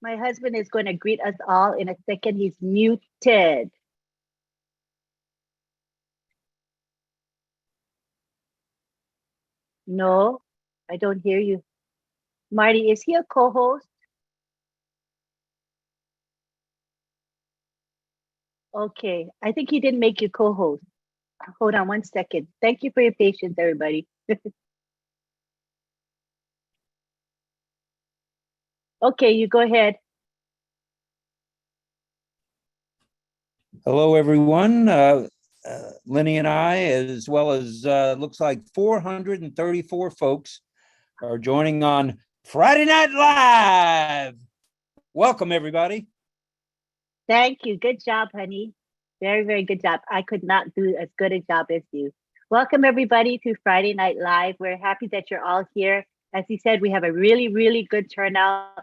My husband is going to greet us all in a second. He's muted. No, I don't hear you. Marty, is he a co-host? Okay, I think he didn't make you co-host. Hold on one second. Thank you for your patience, everybody. Okay, you go ahead. Hello, everyone. Lenny and I, as well as looks like 434 folks, are joining on Friday Night Live. Welcome, everybody. Thank you. Good job, honey. Very, very good job. I could not do as good a job as you. Welcome, everybody, to Friday Night Live. We're happy that you're all here. As he said, we have a really, really good turnout.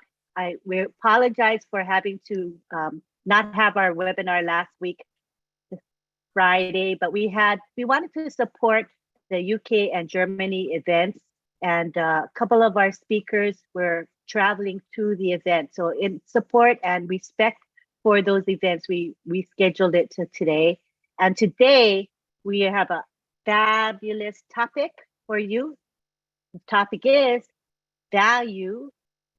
We apologize for having to not have our webinar last week, Friday, but we wanted to support the UK and Germany events, and a couple of our speakers were traveling to the event. So in support and respect for those events, we scheduled it to today. And today we have a fabulous topic for you. The topic is value,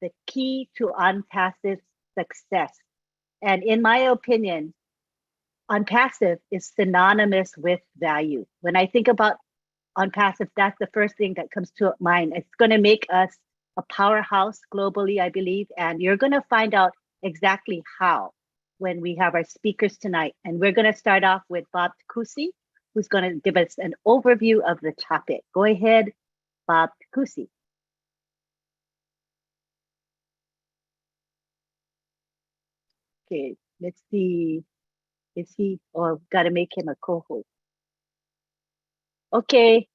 the key to ONPASSIVE success. And in my opinion, ONPASSIVE is synonymous with value. When I think about ONPASSIVE, that's the first thing that comes to mind. It's going to make us a powerhouse globally, I believe, and you're going to find out exactly how when we have our speakers tonight. And we're going to start off with Bob Takusi, who's going to give us an overview of the topic. Go ahead, Bob Takusi. Okay, let's see. Is he, or got to make him a co-host? Okay,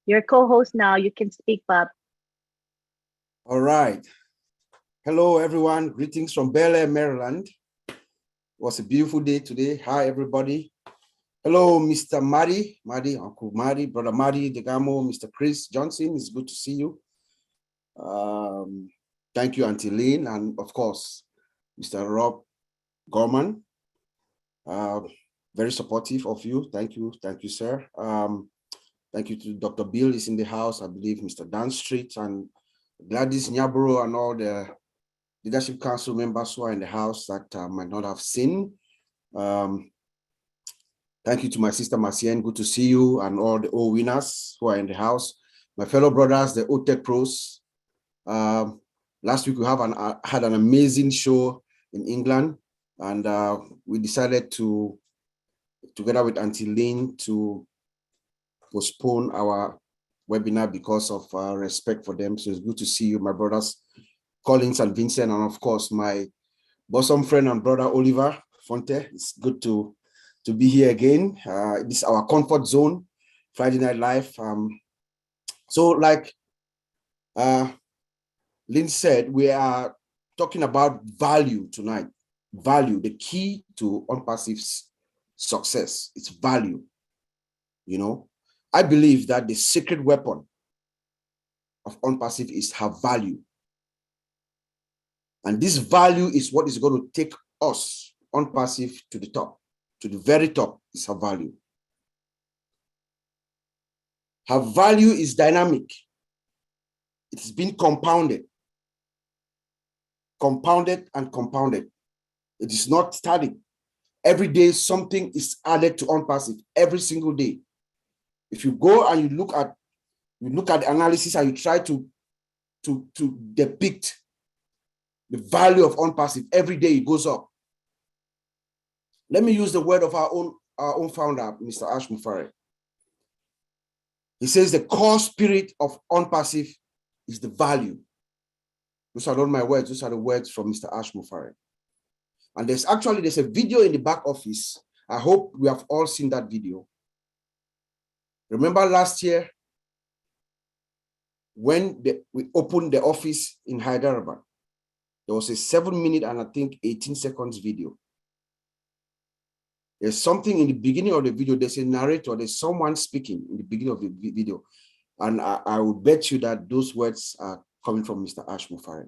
you're co-host now. You can speak, Bob. All right. Hello, everyone. Greetings from Bel Air, Maryland. It was a beautiful day today. Hi, everybody. Hello, Mr. Marty, Uncle Marty, Brother Marty Degamo, Mr. Chris Johnson. It's good to see you. Thank you, Auntie Lynn, and of course, Mr. Rob Gorman. Very supportive of you. Thank you, sir. Thank you to Dr. Bill is in the house. I believe Mr. Dan Street and Gladys Nyaburo and all the Leadership Council members who are in the house that might not have seen. Thank you to my sister Marcienne. Good to see you, and all the O winners who are in the house. My fellow brothers, the OTech pros. Last week we had an amazing show in England. And we decided to, together with Auntie Lynn, to postpone our webinar because of respect for them. So it's good to see you, my brothers, Collins and Vincent, and of course, my bosom friend and brother, Oliver Fonte. It's good to be here again. This is our comfort zone, Friday Night Live. So like Lynn said, we are talking about value tonight. Value, the key to ONPASSIVE success. It's value. You know, I believe that the secret weapon of ONPASSIVE is her value. And this value is what is going to take us, ONPASSIVE, to the top, to the very top is her value. Her value is dynamic. It's been compounded and compounded. It is not static. Every day, something is added to ONPASSIVE every single day. If you go and you look at the analysis and you try to depict the value of ONPASSIVE, every day it goes up. Let me use the word of our own founder, Mr. Ash Mufare. He says the core spirit of ONPASSIVE is the value. Those are not my words, those are the words from Mr. Ash Mufare. And there's a video in the back office. I hope we have all seen that video. Remember last year when we opened the office in Hyderabad, there was a 7-minute and I think 18 seconds video. There's something in the beginning of the video, there's a narrator, there's someone speaking in the beginning of the video. And I would bet you that those words are coming from Mr. Ash Mufare.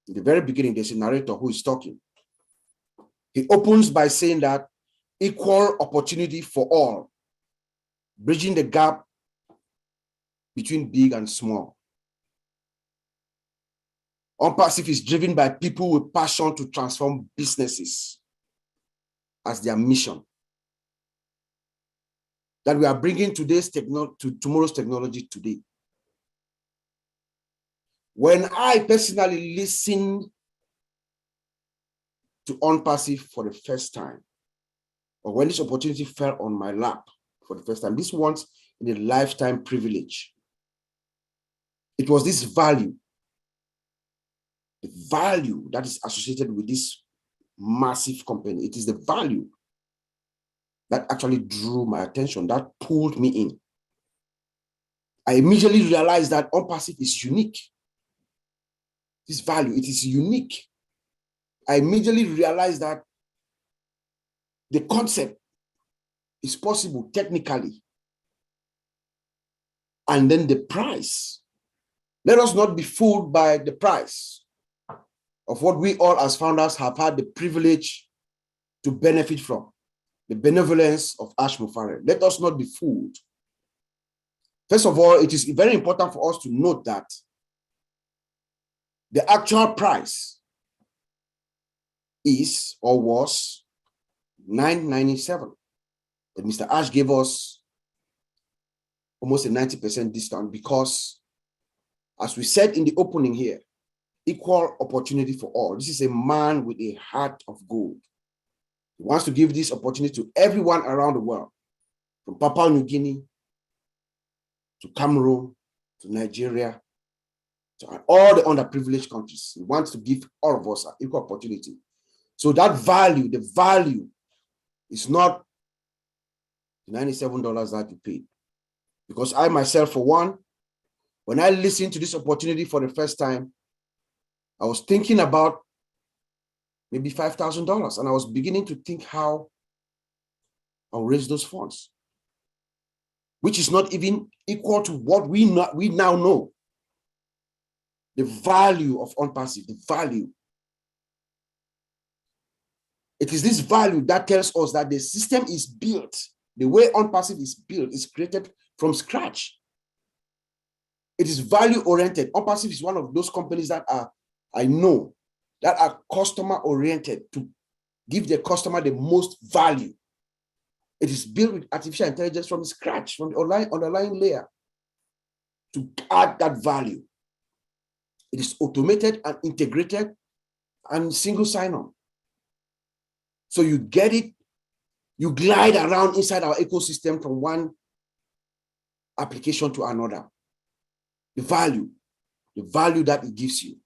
In the very beginning, there's a narrator who is talking. He opens by saying that equal opportunity for all, bridging the gap between big and small. ONPASSIVE is driven by people with passion to transform businesses as their mission. That we are bringing today's technology to tomorrow's technology today. When I personally listened to ONPASSIVE for the first time, or when this opportunity fell on my lap for the first time, this once in a lifetime privilege. It was this value, the value that is associated with this massive company. It is the value that actually drew my attention, that pulled me in. I immediately realized that ONPASSIVE is unique. This value, it is unique. I immediately realized that the concept is possible technically. And then the price. Let us not be fooled by the price of what we all as founders have had the privilege to benefit from, the benevolence of Ash Mufareh. Let us not be fooled. First of all, it is very important for us to note that the actual price is or was $9.97. But Mr. Ash gave us almost a 90% discount because, as we said in the opening here, equal opportunity for all. This is a man with a heart of gold. He wants to give this opportunity to everyone around the world, from Papua New Guinea to Cameroon to Nigeria, to all the underprivileged countries. He wants to give all of us an equal opportunity. So that value, the value is not the $97 that you paid. Because I myself, for one, when I listened to this opportunity for the first time, I was thinking about maybe $5,000, and I was beginning to think how I'll raise those funds, which is not even equal to what we now know. The value of ONPASSIVE, the value. It is this value that tells us that the system is built, the way ONPASSIVE is built is created from scratch. It is value-oriented. ONPASSIVE is one of those companies that I know, that are customer-oriented to give the customer the most value. It is built with artificial intelligence from scratch, from the underlying layer, to add that value. It is automated and integrated and single sign-on. So you get it, you glide around inside our ecosystem from one application to another. The value that it gives you.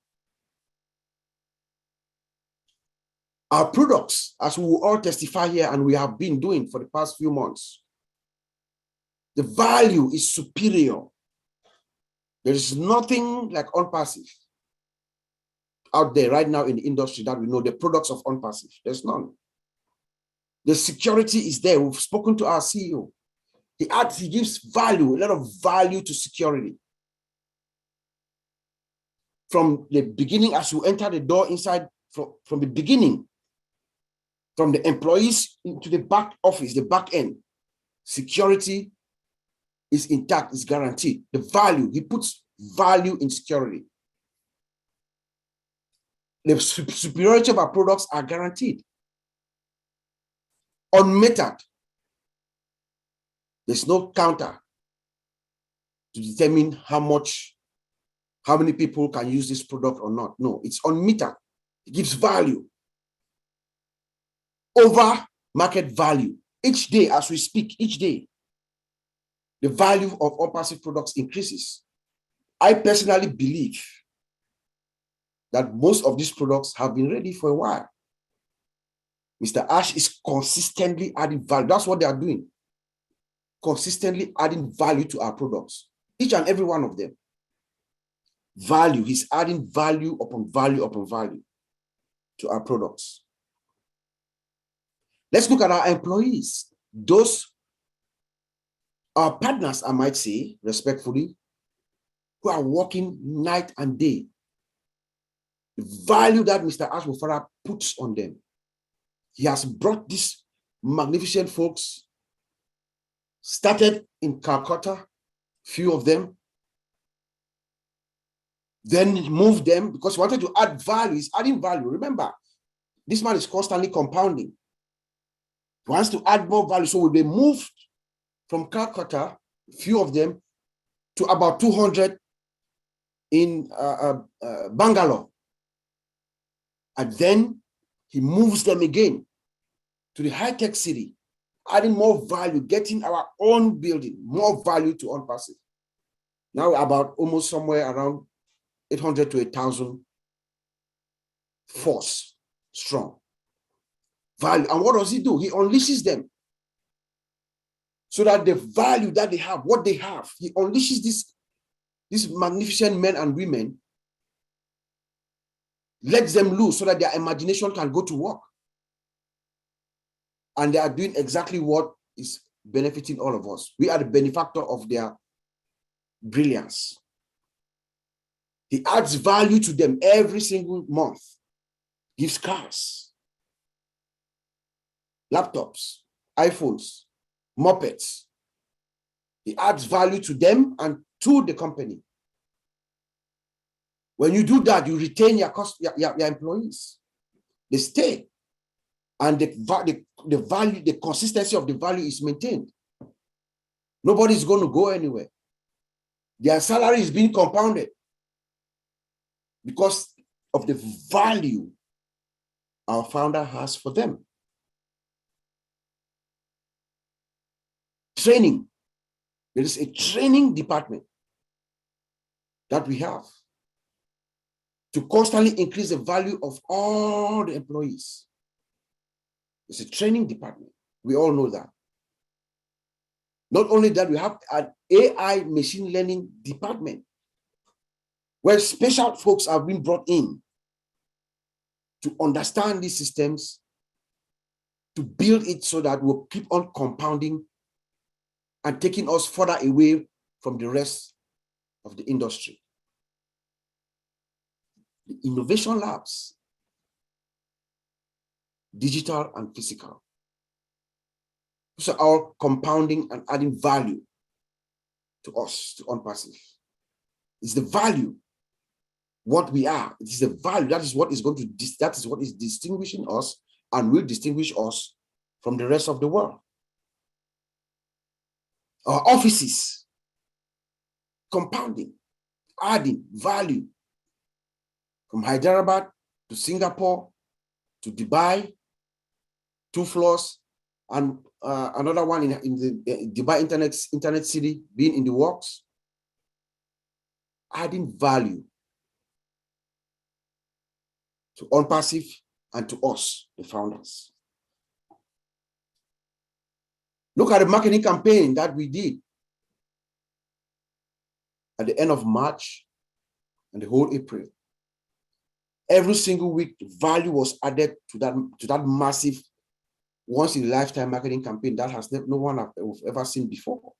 Our products, as we will all testify here, and we have been doing for the past few months, the value is superior. There is nothing like ONPASSIVE out there right now in the industry that we know, the products of ONPASSIVE. There's none. The security is there. We've spoken to our CEO. He gives value, a lot of value to security. From the beginning, as you enter the door inside, from the beginning, from the employees into the back office, the back end, security is intact, is guaranteed. The value, he puts value in security. The superiority of our products are guaranteed. Unmetered. There's no counter to determine how many people can use this product or not. No, it's unmetered. It gives value over market value. Each day, as we speak, each day, the value of ONPASSIVE products increases. I personally believe that most of these products have been ready for a while. Mr. Ash is consistently adding value. That's what they are doing. Consistently adding value to our products. Each and every one of them. Value. He's adding value upon value upon value to our products. Let's look at our employees. Those are partners, I might say, respectfully, who are working night and day the value that Mr. Ashmufara puts on them. He has brought these magnificent folks, started in Calcutta, few of them, then moved them because he wanted to add value. He's adding value. Remember, this man is constantly compounding. He wants to add more value. So they moved from Calcutta, few of them, to about 200 in Bangalore. And then he moves them again to the high-tech city, adding more value, getting our own building, more value to ONPASSIVE. Now about almost somewhere around 800 to 1,000 force strong. Value. And what does he do? He unleashes them so that the value that they have, what they have, he unleashes these magnificent men and women, lets them loose so that their imagination can go to work. And they are doing exactly what is benefiting all of us. We are the benefactor of their brilliance. He adds value to them every single month. Gives cars, laptops, iPhones, mopeds. He adds value to them and to the company. When you do that, you retain your employees. They stay. And the value, the consistency of the value is maintained. Nobody's going to go anywhere. Their salary is being compounded because of the value our founder has for them. Training. There is a training department that we have to constantly increase the value of all the employees. It's a training department. We all know that. Not only that, we have an AI machine learning department where special folks have been brought in to understand these systems, to build it so that we'll keep on compounding and taking us further away from the rest of the industry. The innovation labs, digital and physical. Those are all compounding and adding value to us, to ONPASSIVE. It's the value, what we are. It is the value. That is what is going to, that is what is distinguishing us and will distinguish us from the rest of the world. Our offices, compounding, adding value from Hyderabad to Singapore to Dubai, 2 floors, and another one in the Dubai Internet City being in the works, adding value to ONPASSIVE and to us, the founders. Look at the marketing campaign that we did at the end of March and the whole April. Every single week, value was added to that massive once-in-a-lifetime marketing campaign that has no one have ever seen before.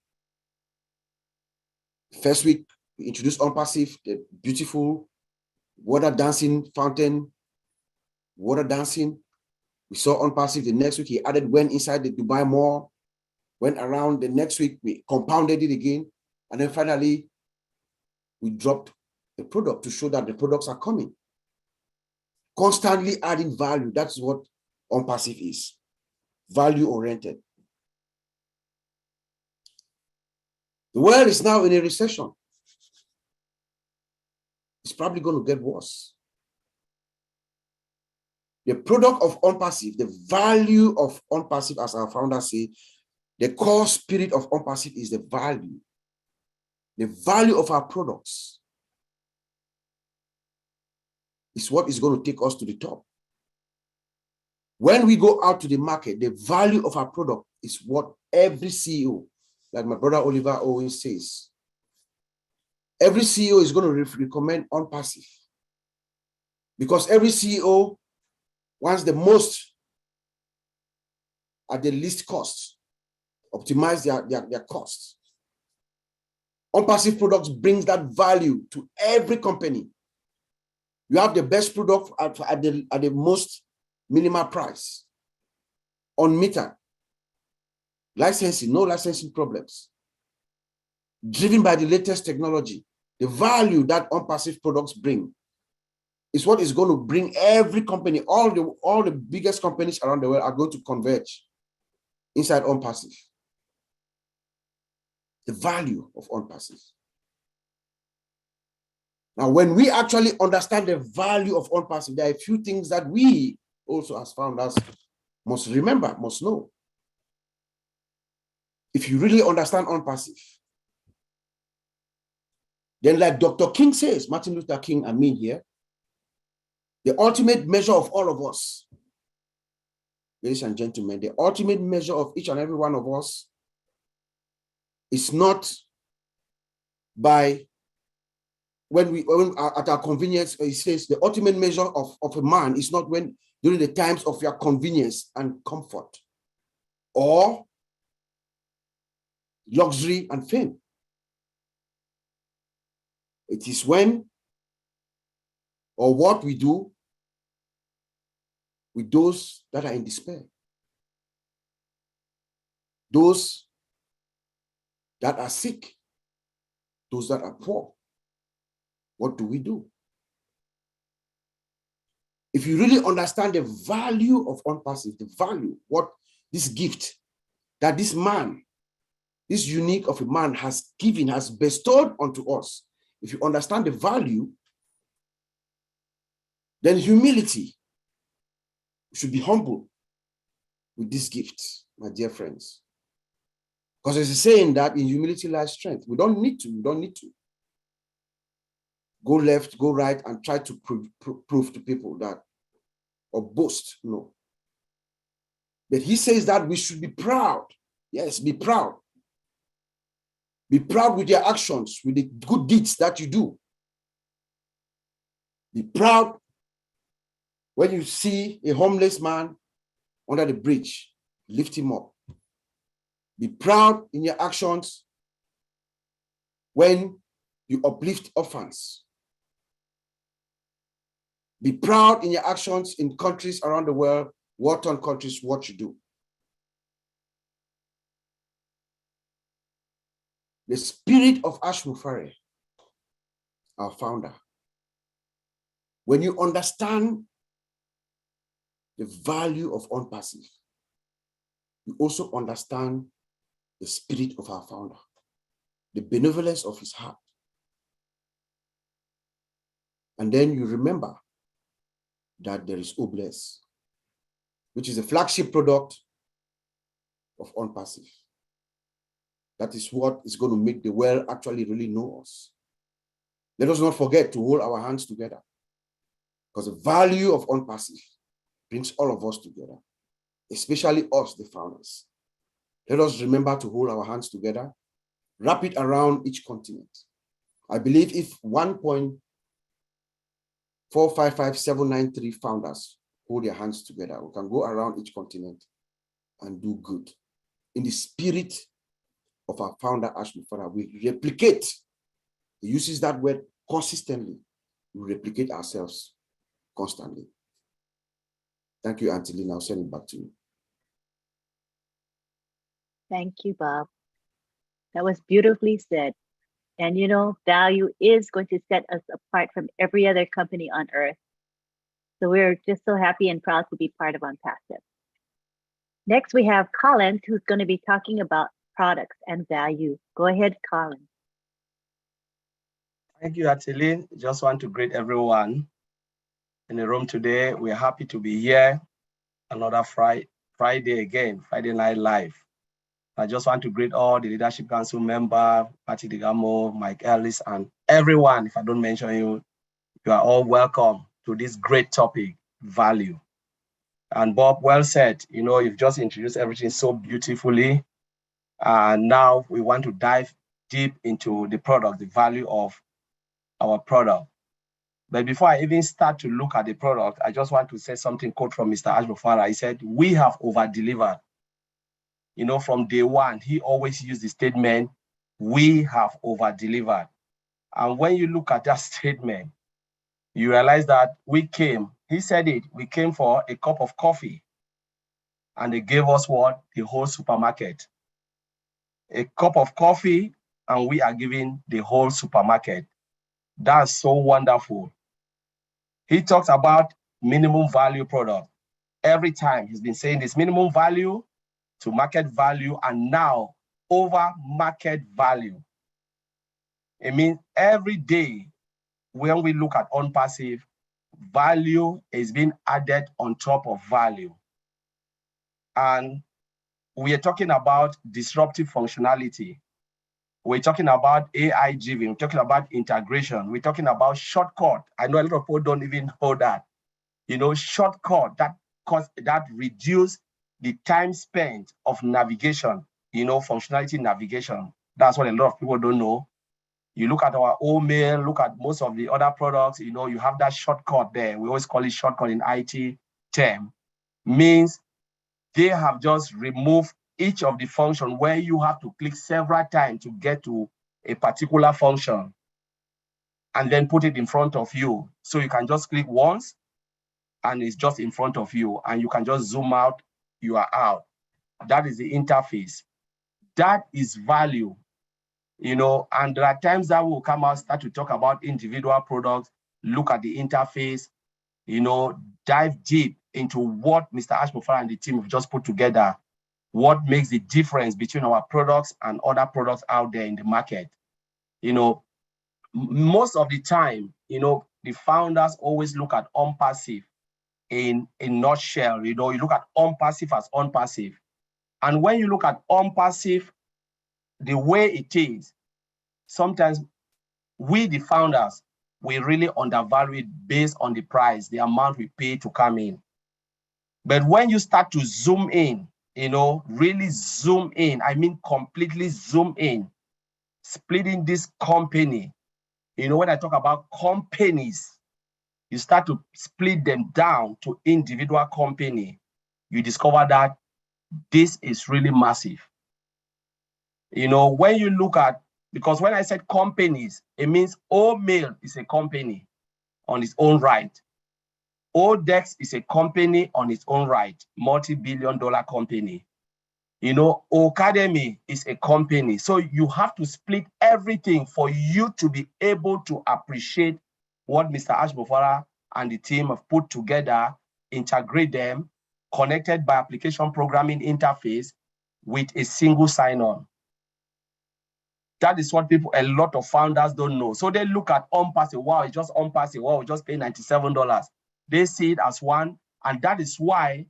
First week, we introduced ONPASSIVE, the beautiful water dancing fountain, water dancing. We saw ONPASSIVE. The next week, he added went inside the Dubai Mall, went around. The next week, we compounded it again. And then finally, we dropped the product to show that the products are coming. Constantly adding value. That's what ONPASSIVE is. Value-oriented. The world is now in a recession. It's probably going to get worse. The product of ONPASSIVE, the value of ONPASSIVE, as our founders say, the core spirit of ONPASSIVE is the value. The value of our products is what is going to take us to the top. When we go out to the market, the value of our product is what every CEO, like my brother Oliver always says, every CEO is going to recommend ONPASSIVE because every CEO wants the most at the least cost, optimize their costs. ONPASSIVE products brings that value to every company. You have the best product at the most minimal price. Unmetered. Licensing, no licensing problems. Driven by the latest technology. The value that ONPASSIVE products bring is what is going to bring every company, all the biggest companies around the world are going to converge inside ONPASSIVE. The value of ONPASSIVE. Now, when we actually understand the value of ONPASSIVE, there are a few things that we also as founders must remember, must know. If you really understand ONPASSIVE, then like Dr. King says, Martin Luther King, I mean here, the ultimate measure of all of us, ladies and gentlemen, the ultimate measure of each and every one of us is not by when at our convenience. He says the ultimate measure of a man is not when during the times of your convenience and comfort or luxury and fame. It is when or what we do with those that are in despair, those that are sick, those that are poor. What do we do? If you really understand the value of ONPASSIVE, the value, what this gift that this man, this unique of a man has given, has bestowed onto us, if you understand the value, then humility, we should be humble with this gift, my dear friends. Because there's a saying that in humility lies strength. We don't need to go left, go right, and try to prove to people that, or boast, no. But he says that we should be proud. Yes, be proud. Be proud with your actions, with the good deeds that you do. Be proud when you see a homeless man under the bridge, lift him up. Be proud in your actions when you uplift orphans. Be proud in your actions in countries around the world, war-torn countries, what you do. The spirit of Ash Mufare, our founder, when you understand the value of ONPASSIVE, you also understand the spirit of our founder, the benevolence of his heart. And then you remember that there is Obless, which is a flagship product of ONPASSIVE. That is what is going to make the world actually really know us. Let us not forget to hold our hands together, because the value of ONPASSIVE brings all of us together, especially us, the founders. Let us remember to hold our hands together, wrap it around each continent. I believe if 1.455793 founders hold their hands together, we can go around each continent and do good. In the spirit of our founder, Ash Mufare, we replicate. He uses that word consistently. We replicate ourselves constantly. Thank you, Auntie Lynn. I'll send it back to you. Thank you, Bob. That was beautifully said. And you know, value is going to set us apart from every other company on earth. So we're just so happy and proud to be part of ONPASSIVE. Next, we have Colin, who's going to be talking about products and value. Go ahead, Colin. Thank you, Atilin. Just want to greet everyone in the room today. We're happy to be here. Another Friday again, Friday Night Live. I just want to greet all the Leadership Council member, Patty Digamo, Mike Ellis, and everyone. If I don't mention you, you are all welcome to this great topic, value. And Bob, well said. You know, you've just introduced everything so beautifully. And now we want to dive deep into the product, the value of our product. But before I even start to look at the product, I just want to say something quote from Mr. Ash Mufare. He said, "We have over-delivered." You know, from day one, he always used the statement, "We have over-delivered." And when you look at that statement, you realize that we came, he said it, we came for a cup of coffee. And they gave us what? The whole supermarket. A cup of coffee, and we are giving the whole supermarket. That's so wonderful. He talks about minimum value product. Every time he's been saying this minimum value to market value, and now over market value. It means every day when we look at ONPASSIVE, value is being added on top of value. And we are talking about disruptive functionality. We're talking about AI driven. We're talking about integration. We're talking about shortcut. I know a lot of people don't even know that. You know, shortcut that reduce the time spent of navigation, you know, functionality navigation. That's what a lot of people don't know. You look at our old mail, look at most of the other products, you know, you have that shortcut there. We always call it shortcut in IT term. Means they have just removed each of the function where you have to click several times to get to a particular function and then put it in front of you. So you can just click once and it's just in front of you and you can just zoom out, you are out. That is the interface. That is value, you know, and there are times that will come out, start to talk about individual products, look at the interface, you know, dive deep into what Mr. Ashmofara and the team have just put together, what makes the difference between our products and other products out there in the market. You know, most of the time, you know, the founders always look at ONPASSIVE in a nutshell. You know, you look at ONPASSIVE as ONPASSIVE. And when you look at ONPASSIVE, the way it is, sometimes we, the founders, we really undervalue it based on the price, the amount we pay to come in. But when you start to zoom in, you know, really zoom in, I mean completely zoom in, splitting this company, you know, when I talk about companies, you start to split them down to individual company, you discover that this is really massive. You know, when you look at, because when I said companies, it means Mail is a company on its own right. Odex is a company on its own right, multi-billion-dollar company. You know, Academy is a company. So you have to split everything for you to be able to appreciate what Mr. Ashmofara and the team have put together, integrate them, connected by application programming interface with a single sign-on. That is what a lot of founders don't know. So they look at ONPASSIVE, wow, it's just ONPASSIVE, wow, we just pay $97. They see it as one, and that is why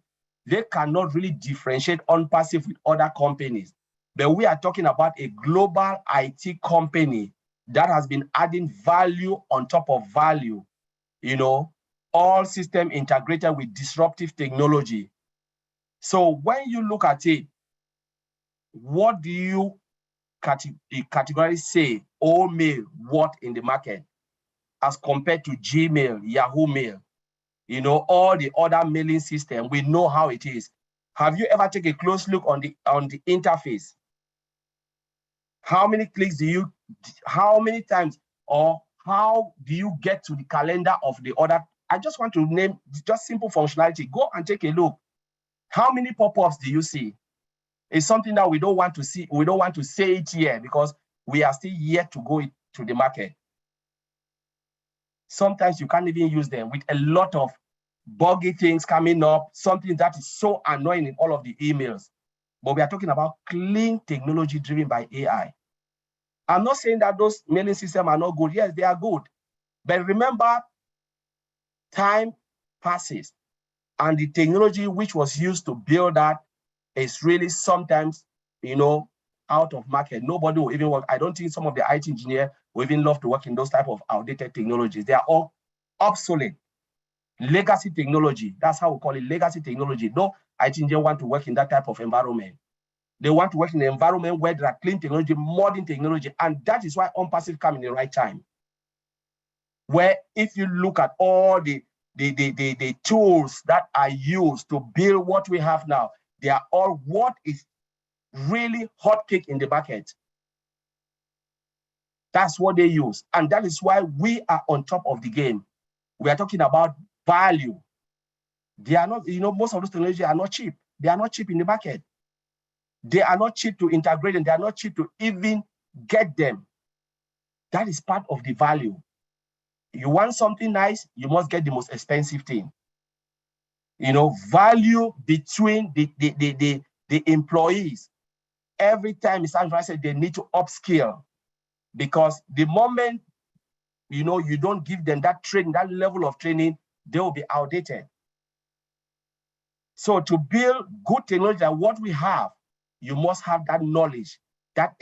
they cannot really differentiate ONPASSIVE with other companies. But we are talking about a global IT company that has been adding value on top of value, you know, all system integrated with disruptive technology. So when you look at it, what do you categorically say Mail what in the market as compared to Gmail, Yahoo Mail, you know, all the other mailing system? We know how it is. Have you ever taken a close look on the interface? How many clicks do you, how many times, or how do you get to the calendar of the other? I just want to name just simple functionality. Go and take a look. How many pop-ups do you see? It's something that we don't want to see. We don't want to say it here because we are still yet to go to the market. Sometimes you can't even use them with a lot of buggy things coming up, something that is so annoying in all of the emails. But we are talking about clean technology driven by AI. I'm not saying that those mailing systems are not good. Yes, they are good. But remember, time passes and the technology which was used to build that is really sometimes, you know, out of market. Nobody will even work. I don't think some of the IT engineers will even love to work in those type of outdated technologies. They are all obsolete. Legacy technology, that's how we call it, legacy technology. No IT engineer want to work in that type of environment. They want to work in an environment where there are clean technology, modern technology, and that is why ONPASSIVE come in the right time. Where if you look at all the tools that are used to build what we have now, they are all what is really hot cake in the market. That's what they use. And that is why we are on top of the game. We are talking about value. They are not, most of those technologies are not cheap. They are not cheap in the market. They are not cheap to integrate, and they are not cheap to even get them. That is part of the value. You want something nice, you must get the most expensive thing. Value between the employees. Every time Mr. Andrew said they need to upskill, because the moment you don't give them that training, that level of training, they will be outdated. So to build good technology like what we have, you must have that knowledge, that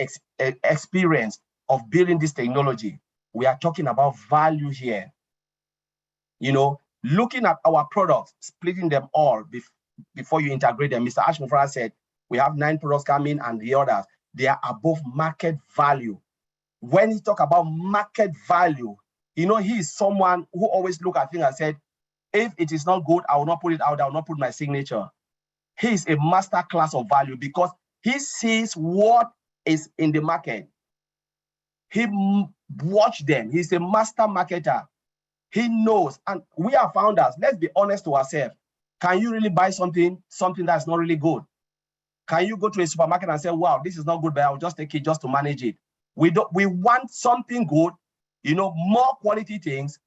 experience of building this technology. We are talking about value here. Looking at our products, splitting them all before you integrate them. Mr. Ashmofara said, we have 9 products coming, and the others, they are above market value. When he talk about market value, he is someone who always look at things and said, if it is not good, I will not put it out, I will not put my signature. He is a master class of value because he sees what is in the market. He watch them. He's a master marketer. He knows, and we are founders. Let's be honest to ourselves. Can you really buy something that's not really good? Can you go to a supermarket and say, wow, this is not good, but I'll just take it just to manage it? We want something good, more quality things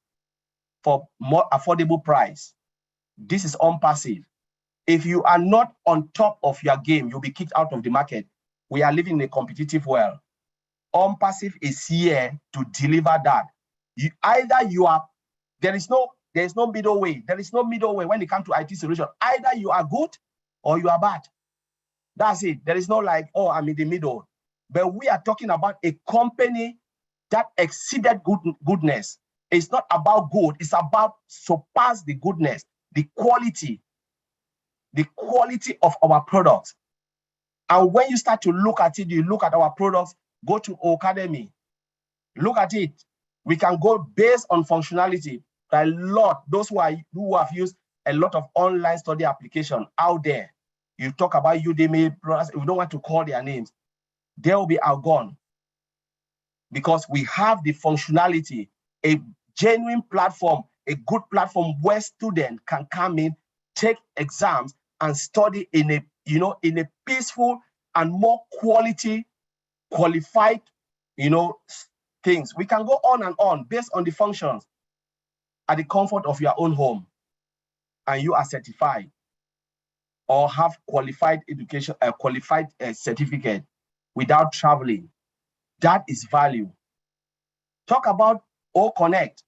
for more affordable price. This is ONPASSIVE. If you are not on top of your game, you'll be kicked out of the market. We are living in a competitive world. ONPASSIVE is here to deliver that. There is no middle way. There is no middle way when it comes to IT solution. Either you are good or you are bad. That's it. There is no like, oh, I'm in the middle. But we are talking about a company that exceeded goodness. It's not about good. It's about surpass the goodness, the quality of our products. And when you start to look at it, you look at our products, go to Academy, look at it. We can go based on functionality. A lot, those who have used a lot of online study application out there. You talk about Udemy, we don't want to call their names. They will be outgone because we have the functionality, a genuine platform, a good platform where students can come in, take exams, and study in a peaceful and more qualified, things. We can go on and on based on the functions at the comfort of your own home, and you are certified or have qualified education, qualified certificate without traveling. That is value. Talk about O-Connect.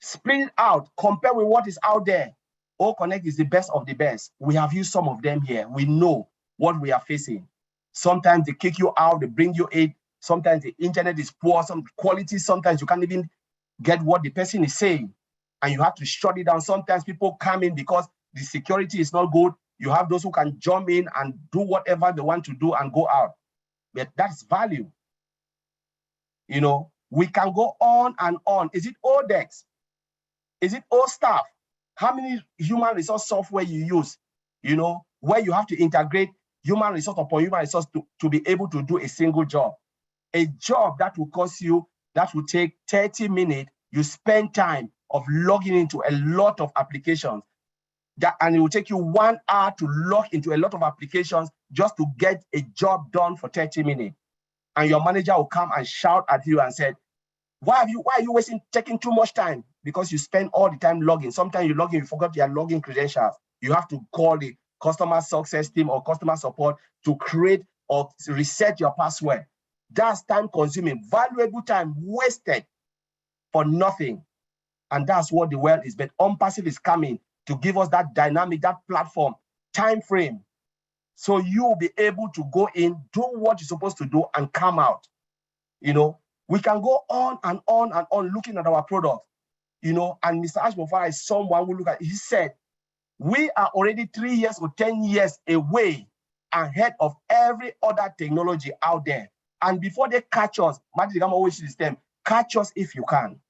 Split it out, compare with what is out there. O-Connect is the best of the best. We have used some of them here. We know what we are facing. Sometimes they kick you out, they bring you in. Sometimes the internet is poor, some quality, sometimes you can't even get what the person is saying, and you have to shut it down. Sometimes people come in because the security is not good. You have those who can jump in and do whatever they want to do and go out. But that's value. We can go on and on. Is it ODEX? Is it all staff? How many human resource software you use, where you have to integrate human resource upon human resource to be able to do a single job? A job that will cost you, that will take 30 minutes, you spend time of logging into a lot of applications, and it will take you 1 hour to log into a lot of applications just to get a job done for 30 minutes. And your manager will come and shout at you and say, why are you taking too much time? Because you spend all the time logging. Sometimes you log in, you forgot your login credentials. You have to call the customer success team or customer support to create or reset your password. That's time consuming, valuable time wasted for nothing. And that's what the world is. But ONPASSIVE is coming to give us that dynamic, that platform, time frame. So you will be able to go in, do what you're supposed to do, and come out. We can go on and on and on looking at our products. And Mr. Ashmofara is someone who look at, he said, we are already 3 years or 10 years away ahead of every other technology out there. And before they catch us, I'm always use them, catch us if you can.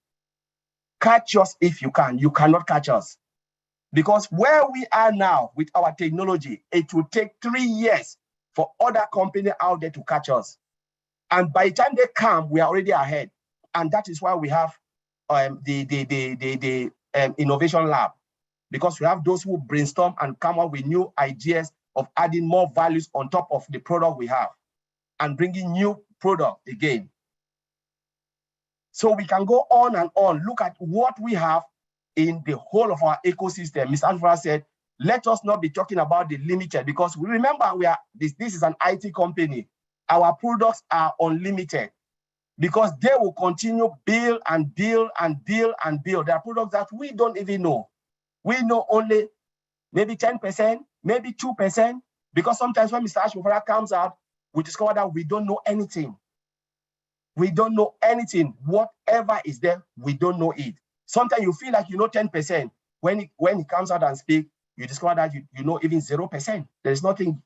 Catch us if you can. You cannot catch us. Because where we are now with our technology, it will take 3 years for other companies out there to catch us. And by the time they come, we are already ahead. And that is why we have the innovation lab, because we have those who brainstorm and come up with new ideas of adding more values on top of the product we have and bringing new product again. So we can go on and on, look at what we have in the whole of our ecosystem. Mr. Alfred said, let us not be talking about the limited, because we remember this is an IT company. Our products are unlimited because they will continue build and build and build and build. There are products that we don't even know. We know only maybe 10%, maybe 2%, because sometimes when Mr. Ashmufara comes out, we discover that we don't know anything. We don't know anything. Whatever is there, we don't know it. Sometimes you feel like you know 10%. When he comes out and speaks, you discover that you know even 0%. There's nothing,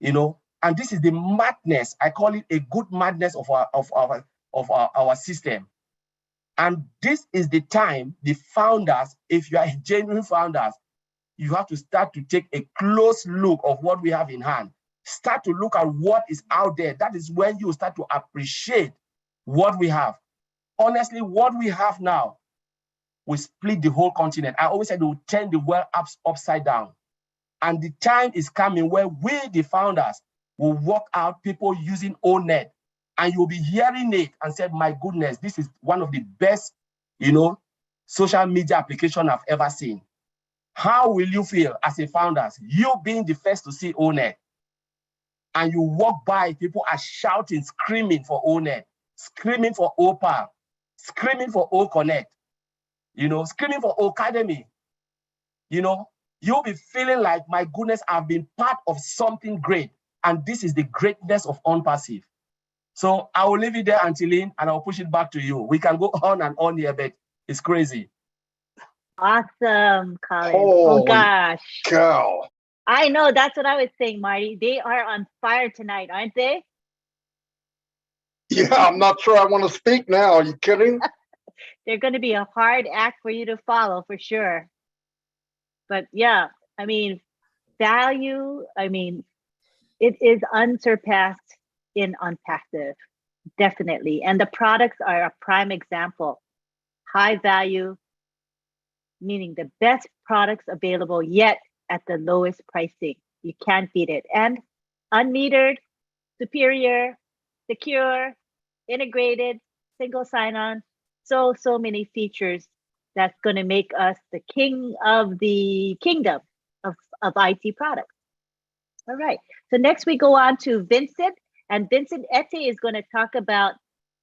and this is the madness. I call it a good madness of our system. And this is the time the founders, if you are genuine founders, you have to start to take a close look of what we have in hand. Start to look at what is out there. That is when you start to appreciate what we have. Honestly, what we have now will split the whole continent. I always said it will turn the world upside down. And the time is coming where we, the founders, will work out people using ONET. And you'll be hearing it and say, my goodness, this is one of the best, social media application I've ever seen. How will you feel as a founders? You being the first to see ONET. And you walk by, people are shouting, screaming for ONET, screaming for OPAL, screaming for OConnect, screaming for Academy. You'll be feeling like, my goodness, I've been part of something great. And this is the greatness of ONPASSIVE. So I will leave it there, Antilene, and I'll push it back to you. We can go on and on here, but it's crazy. Awesome, Colin. Oh gosh. Cow. I know, that's what I was saying, Marty. They are on fire tonight, aren't they? Yeah, I'm not sure I want to speak now. Are you kidding? They're going to be a hard act for you to follow, for sure. But yeah, value, it is unsurpassed in ONPASSIVE, definitely. And the products are a prime example. High value, meaning the best products available, yet at the lowest pricing. You can't beat it. And unmetered, superior, secure, integrated, single sign-on, so many features that's going to make us the king of the kingdom of IT products. All right. So next we go on to Vincent, and Vincent Ete is going to talk about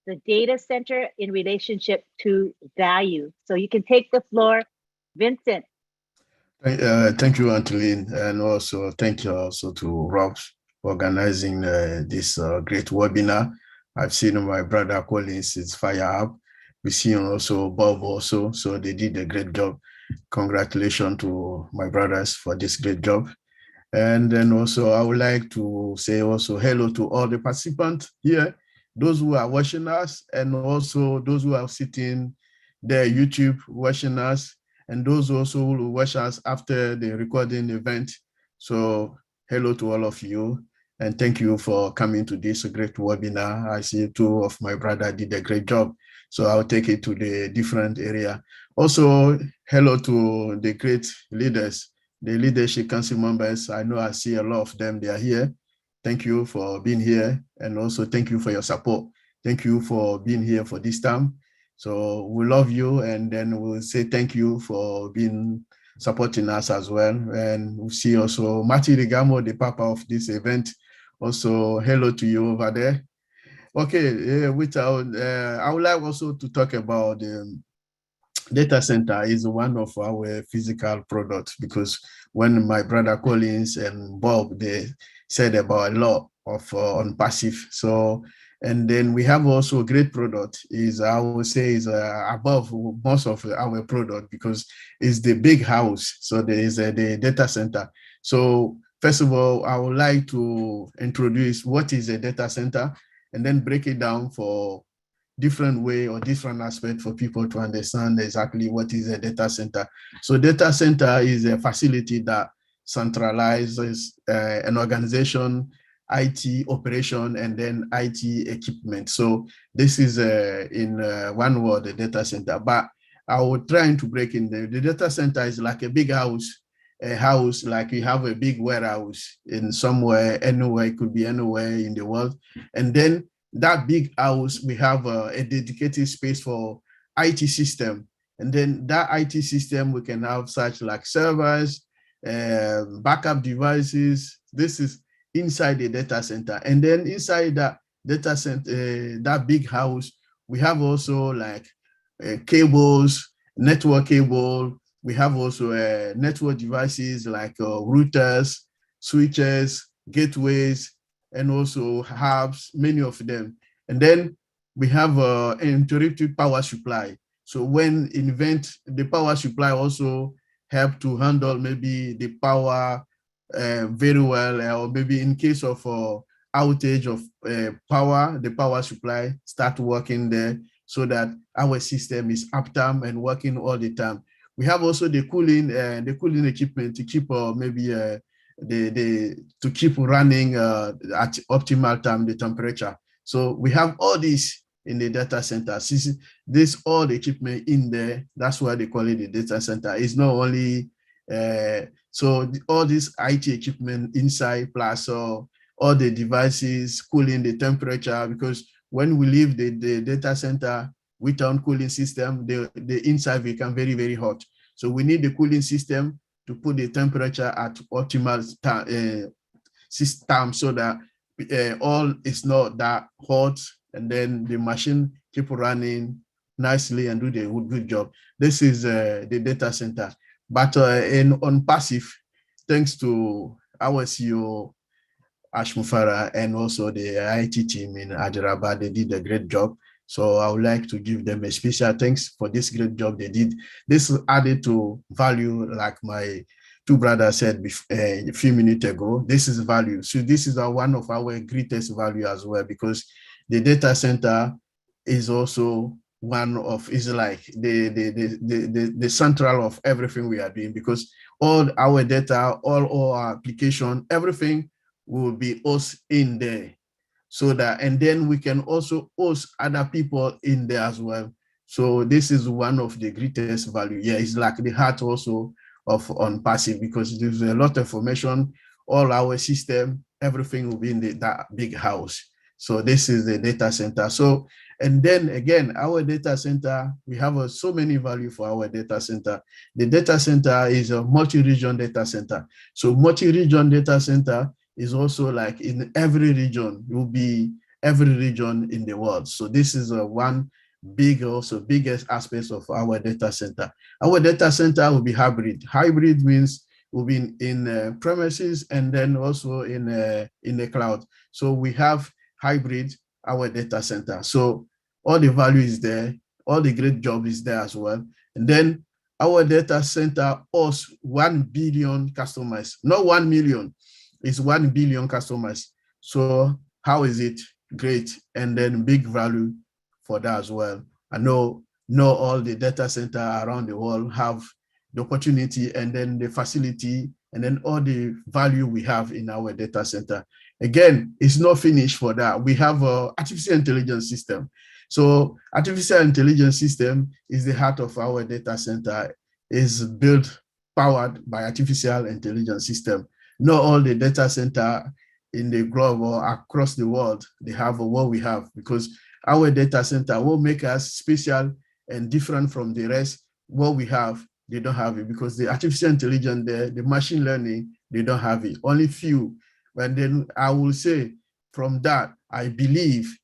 the data center in relationship to value. So you can take the floor, Vincent. Thank you, Antilene, and also thank you also to Rob for organizing this great webinar. I've seen my brother Collins is fire up. We see also Bob also, so they did a great job. Congratulations to my brothers for this great job. And then also I would like to say also hello to all the participants here, those who are watching us, and also those who are sitting there YouTube watching us, and those also who will watch us after the recording event. So hello to all of you, and thank you for coming to this great webinar. I see two of my brother did a great job, so I'll take it to the different area. Also, hello to the great leaders, the leadership council members. I know I see a lot of them, they are here. Thank you for being here, and also thank you for your support. Thank you for being here for this time. So we love you, and then we'll say thank you for being supporting us as well. And we'll see also Marty Rigamo, the papa of this event. Also, hello to you over there. Okay, I would like also to talk about the data center is one of our physical products, because when my brother Collins and Bob, they said about a lot of ONPASSIVE. So, and then we have also a great product is, I would say, is above most of our product, because it's the big house. So there is the data center. So first of all, I would like to introduce what is a data center, and then break it down for different way or different aspect for people to understand exactly what is a data center. So data center is a facility that centralizes an organization IT operation, and then IT equipment. So this is in one word, the data center. But I will try to break in the data center is like a big house, a house like you have a big warehouse in somewhere, anywhere, it could be anywhere in the world. And then that big house, we have a dedicated space for IT system. And then that IT system, we can have such like servers, backup devices. This is inside the data center. And then inside that data center, that big house, we have also like cables, network cable. We have also network devices like routers, switches, gateways, and also hubs, many of them. And then we have an interrupted power supply. So when in event, the power supply also help to handle maybe the power very well, or maybe in case of outage of power, the power supply start working there so that our system is uptime and working all the time. We have also the cooling equipment to keep maybe to keep running at optimal time, the temperature. So we have all this in the data center. This all the equipment in there. That's why they call it the data center. It's not only so all this IT equipment inside, plus all the devices, cooling the temperature, because when we leave the data center without cooling system, the inside become very, very hot. So we need the cooling system to put the temperature at optimal system so that all is not that hot, and then the machine keep running nicely and do the good job. This is the data center. But on ONPASSIVE, thanks to our CEO, Ash Mufara, and also the IT team in Hyderabad, they did a great job. So I would like to give them a special thanks for this great job they did. This added to value, like my two brothers said a few minutes ago. This is value. So this is one of our greatest value as well, because the data center is also one of, is like the central of everything we are doing, because all our data, all our application, everything will be us in there. So that, and then we can also host other people in there as well. So this is one of the greatest value. Yeah, it's like the heart also of ONPASSIVE, because there's a lot of information, all our system, everything will be in that big house. So this is the data center. So, and then again, our data center, we have so many value for our data center. The data center is a multi-region data center. So multi-region data center is also like in every region, it will be every region in the world. So this is one big, also biggest aspect of our data center. Our data center will be hybrid. Hybrid means will be in premises and then also in the cloud. So we have hybrid, our data center. So all the value is there, all the great job is there as well. And then our data center hosts 1 billion customers, not 1 million, it's 1 billion customers. So how is it? Great. And then big value for that as well. I know all the data center around the world have the opportunity and then the facility and then all the value we have in our data center. Again, it's not finished for that. We have an artificial intelligence system. So artificial intelligence system is the heart of our data center, is built, powered by artificial intelligence system. Not all the data center in the globe or across the world, they have what we have, because our data center will make us special and different from the rest. What we have, they don't have it, because the artificial intelligence there, the machine learning, they don't have it, only few. And then I will say from that, I believe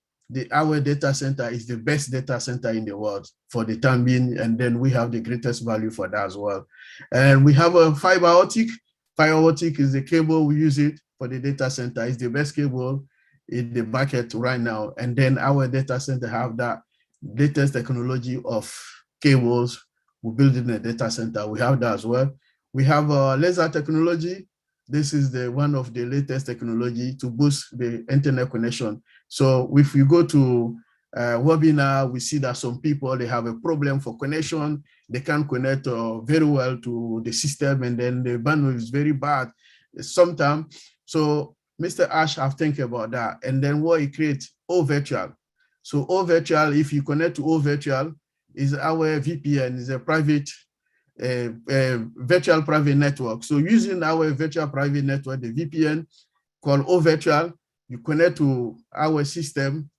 our data center is the best data center in the world for the time being. And then we have the greatest value for that as well. And we have a fiber optic. Fiber optic is the cable, we use it for the data center. It's the best cable in the market right now. And then our data center have that latest technology of cables. We build in a data center. We have that as well. We have laser technology. This is one of the latest technology to boost the internet connection. So if you go to webinar, we see that some people, they have a problem for connection. They can't connect very well to the system, and then the bandwidth is very bad sometimes. So Mr. Ash have think about that. And then what he creates, O Virtual. So O Virtual, if you connect to O Virtual, is our VPN, is a private virtual private network. So using our virtual private network, the VPN called O Virtual, you connect to our system,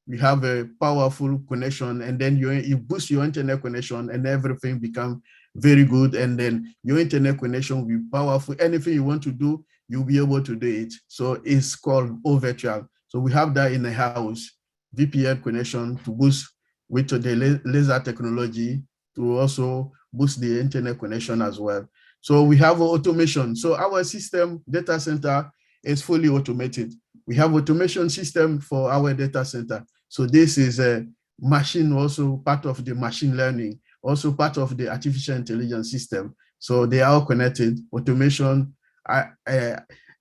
you have a powerful connection, and then you boost your internet connection and everything becomes very good. And then your internet connection will be powerful. Anything you want to do, you'll be able to do it. So it's called O Virtual. So we have that in the house, VPN connection to boost with the laser technology to also boost the internet connection as well. So we have automation. So our system data center is fully automated. We have automation system for our data center. So this is a machine, also part of the machine learning, also part of the artificial intelligence system. So they are all connected. Automation,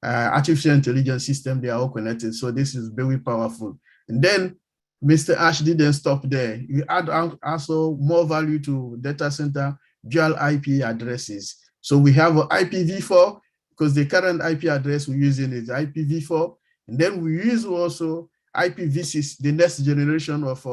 artificial intelligence system, they are all connected. So this is very powerful. And then Mr. Ash didn't stop there. You add also more value to data center dual IP addresses. So we have IPv4 because the current IP address we're using is IPv4. And then we use also IPv6, the next generation of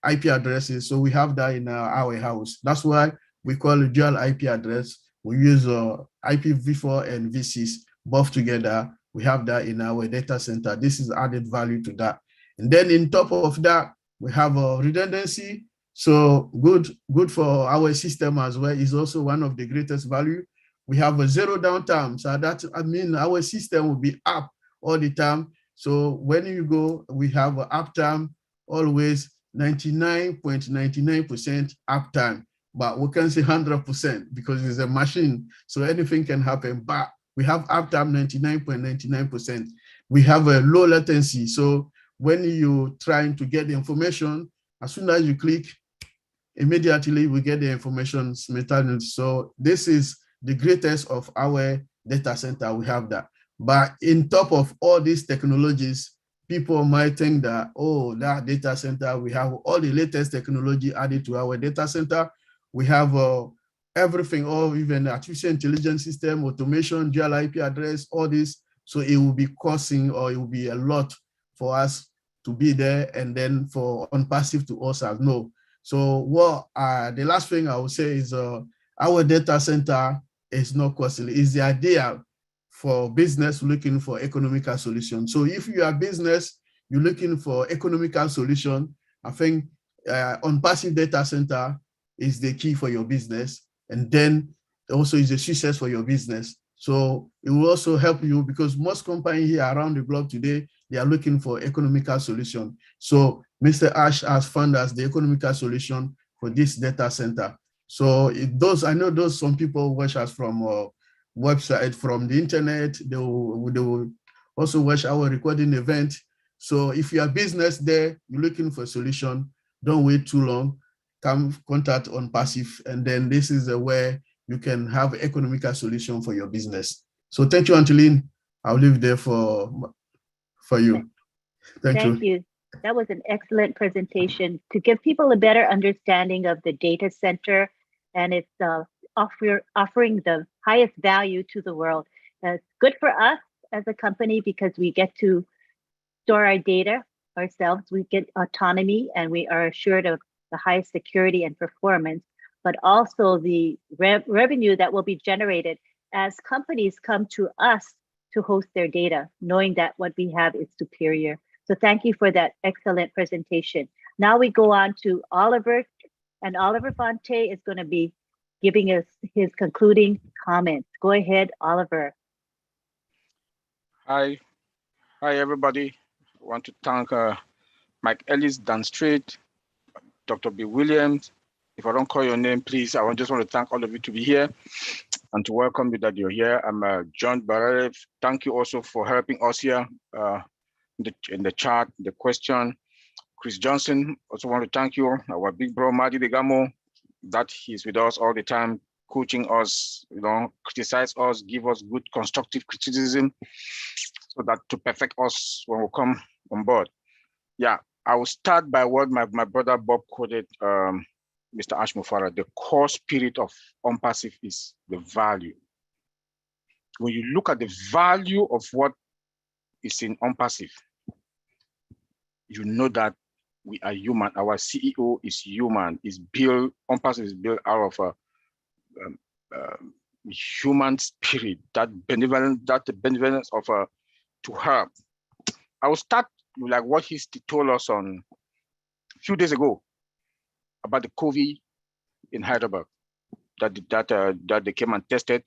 IP addresses. So we have that in our house. That's why we call it dual IP address. We use IPv4 and V6 both together. We have that in our data center. This is added value to that. And then in top of that, we have redundancy. So good for our system as well is also one of the greatest value. We have a zero downtime. So that, I mean, our system will be up all the time. So when you go, we have an uptime, always 99.99% uptime, but we can say 100% because it's a machine. So anything can happen, but we have uptime 99.99%. We have a low latency. So when you're trying to get the information, as soon as you click, immediately we get the information simultaneously. So this is the greatest of our data center. We have that. But in top of all these technologies, people might think that, oh, that data center, we have all the latest technology added to our data center. We have everything, or even artificial intelligence system, automation, dual IP address, all this. So it will be costing, or it will be a lot for us to be there, and then for ONPASSIVE to also know. So what the last thing I would say is our data center is not costly. It's the ideal for business looking for economical solution. So if you are business, you're looking for economical solution, I think ONPASSIVE data center is the key for your business. And then also is a success for your business. So it will also help you because most companies here around the globe today, they are looking for economical solution. So Mr. Ash has found us the economical solution for this data center. So I know those some people watch us from website, from the internet, they will also watch our recording event. So if you are business there, you're looking for a solution, don't wait too long, come contact ONPASSIVE, and then this is where you can have economical solution for your business. So thank you, Angeline. I'll leave there for you. Thank you. That was an excellent presentation to give people a better understanding of the data center and its offering the highest value to the world. It's good for us as a company because we get to store our data ourselves. We get autonomy and we are assured of the highest security and performance, but also the revenue that will be generated as companies come to us to host their data, knowing that what we have is superior. So thank you for that excellent presentation. Now we go on to Oliver, and Oliver Fonte is going to be giving us his concluding comments. Go ahead, Oliver. Hi everybody. I want to thank Mike Ellis, Dan Strait, Dr. B. Williams. If I don't call your name, please, I just want to thank all of you to be here and to welcome you that you're here. I'm John Bararev. Thank you also for helping us here in the chat, the question. Chris Johnson, also want to thank you. Our big bro, Madi Degamo, that he's with us all the time, coaching us, criticize us, give us good constructive criticism so that to perfect us when we come on board. Yeah, I will start by what my brother Bob quoted, Mr. Ash Mufara. The core spirit of ONPASSIVE is the value. When you look at the value of what is in ONPASSIVE, you know that we are human. Our CEO is human. ONPASSIVE is built out of a human spirit, that benevolence of to help. I will start with like what he told us on a few days ago about the COVID in Heidelberg, that they came and tested,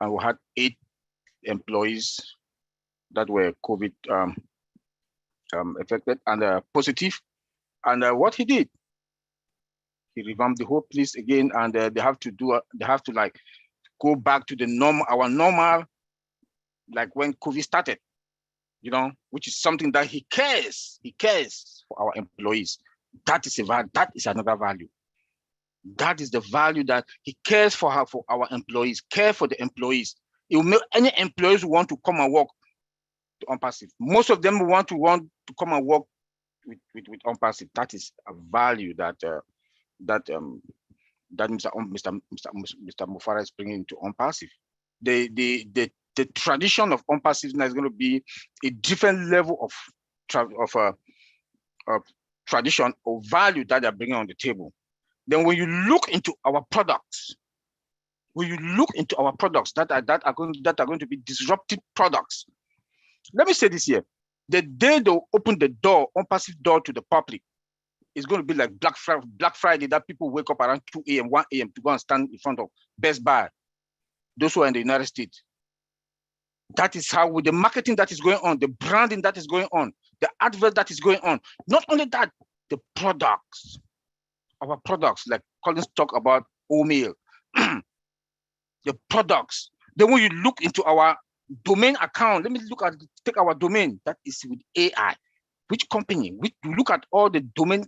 and we had 8 employees that were COVID affected and positive. And what he did, he revamped the whole place again, and they have to like go back to the our normal, like when COVID started, you know, which is something that he cares for our employees. That is another value. That is the value that he cares for our employees, care for the employees. It will make any employees who want to come and work to ONPASSIVE. Most of them want to come and work with ONPASSIVE. That is a value that Mr. Mufara is bringing to ONPASSIVE. The tradition of ONPASSIVE now is going to be a different level of tradition or value that they're bringing on the table. Then when you look into our products, that are going to be disruptive products. Let me say this here: the day they open the door, ONPASSIVE door to the public, it's going to be like Black Friday, that people wake up around 2 a.m., 1 a.m. to go and stand in front of Best Buy. Those who are in the United States. That is how, with the marketing that is going on, the branding that is going on, the advert that is going on. Not only that, the products, our products, like Collins talk about oatmeal, the products. Then when you look into our domain account, take our domain that is with AI. Which company? You look at all the domain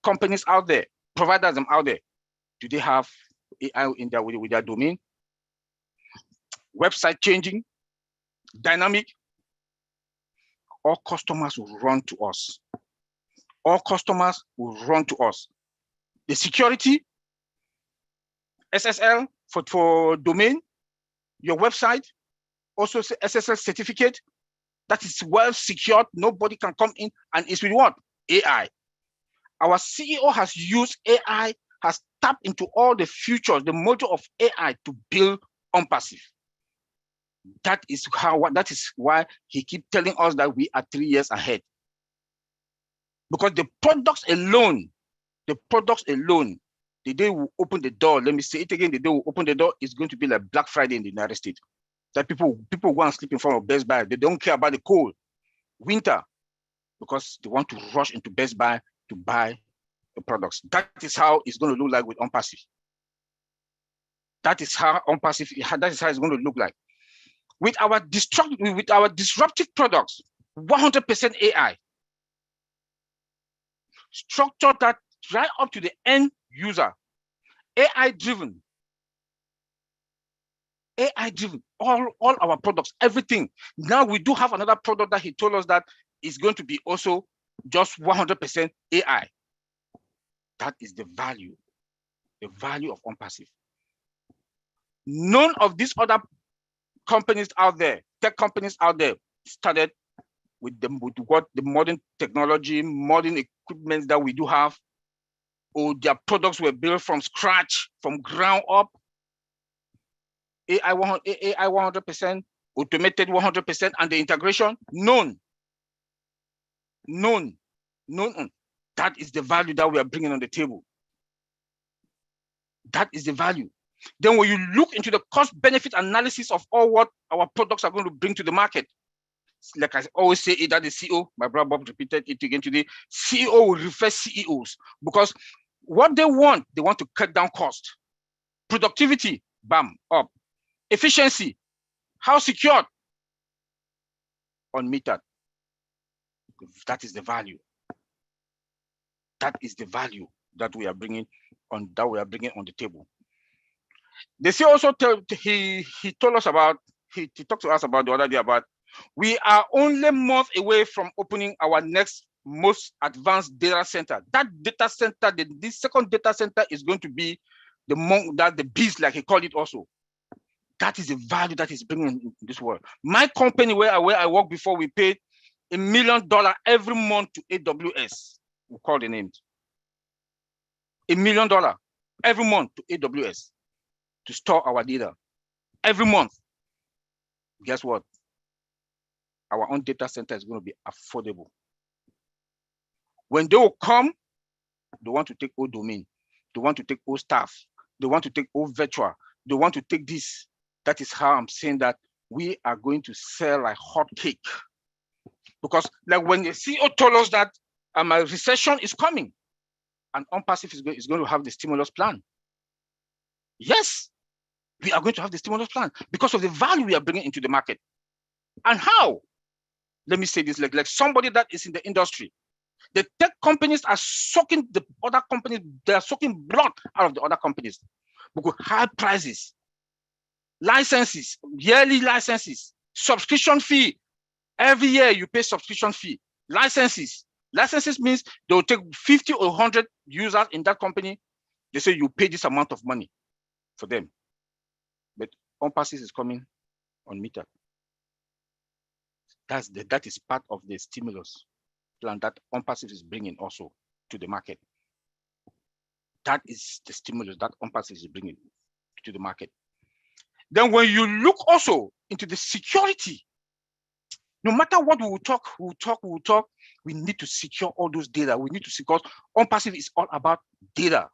companies out there, providers them out there. Do they have AI in there with their domain? Website changing, dynamic. All customers will run to us. All customers will run to us. The security, SSL for domain, your website, also SSL certificate, that is well secured. Nobody can come in, and it's with what? AI. Our CEO has used AI, has tapped into all the features, the module of AI to build ONPASSIVE. That is why he keeps telling us that we are 3 years ahead. Because the products alone, the day we open the door, let me say it again, the day we open the door is going to be like Black Friday in the United States. That people go and sleep in front of Best Buy. They don't care about the cold, winter, because they want to rush into Best Buy to buy the products. That is how it's going to look like with ONPASSIVE. That is how it's going to look like. With our disruptive products, 100% AI. Structure that right up to the end user. AI driven, all our products, everything. Now we do have another product that he told us that is going to be also just 100% AI. That is the value of ONPASSIVE. None of these other companies out there, tech companies out there, started with the modern technology, modern equipment that we do have, or their products were built from scratch, from ground up. AI 100%, automated 100%, and the integration, none. That is the value that we are bringing on the table. That is the value. Then when you look into the cost-benefit analysis of all what our products are going to bring to the market, like I always say, that the CEO, my brother Bob repeated it again today, CEO will refer CEOs, because what they want to cut down cost. Productivity, bam, up. Efficiency, how secured? Unmetered. That is the value. That is the value that we are bringing on the table. They say also he told us about, he talked to us about the other day about, we are only months away from opening our next most advanced data center. That data center, this second data center is going to be the beast, like he called it also. That is the value that is bringing in this world. My company where I worked before, we paid $1 million every month to AWS. We call the names. $1 million every month to AWS to store our data every month. Guess what? Our own data center is going to be affordable. When they will come, they want to take all domain, they want to take all staff, they want to take all virtual, they want to take this. That is how I'm saying that we are going to sell like hot cake. Because like when the CEO told us that a recession is coming, and ONPASSIVE is going to have the stimulus plan. Yes, we are going to have the stimulus plan because of the value we are bringing into the market. And how? Let me say this, like somebody that is in the industry. The tech companies are sucking the other companies, they are sucking blood out of the other companies because high prices, licenses, yearly licenses, subscription fee. Every year you pay subscription fee. Licenses means they will take 50 or 100 users in that company. They say you pay this amount of money for them. But ONPASSIVE is coming on meter. That is part of the stimulus plan that ONPASSIVE is bringing also to the market. That is the stimulus that ONPASSIVE is bringing to the market. Then when you look also into the security, no matter what we will talk, we need to secure all those data. We need to secure. ONPASSIVE is all about data.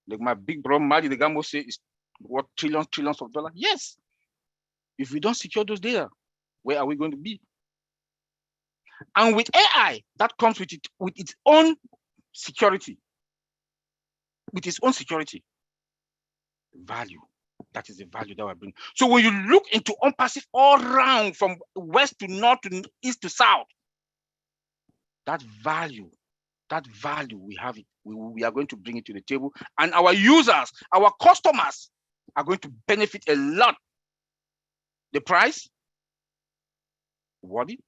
Like my big brother Madi the Gambo say, is what trillions of dollars. Yes. If we don't secure those data, where are we going to be? And with AI, that comes with its own security. With its own security. Value. That is the value that we bring. So when you look into ONPASSIVE all around from west to north to east to south, that value we have it. We are going to bring it to the table, and our users, our customers are going to benefit a lot. The price, worthy.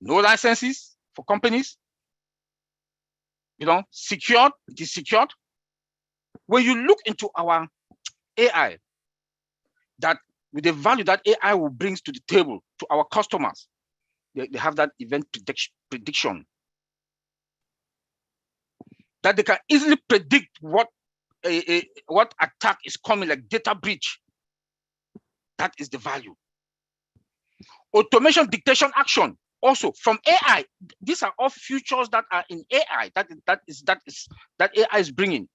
No licenses for companies. Secured. It is secured. When you look into our AI, that with the value that AI will bring to the table to our customers, they have that event prediction. That they can easily predict what attack is coming, like data breach. That is the value. Automation, dictation, action. Also from AI, these are all features that are in AI. That AI is bringing.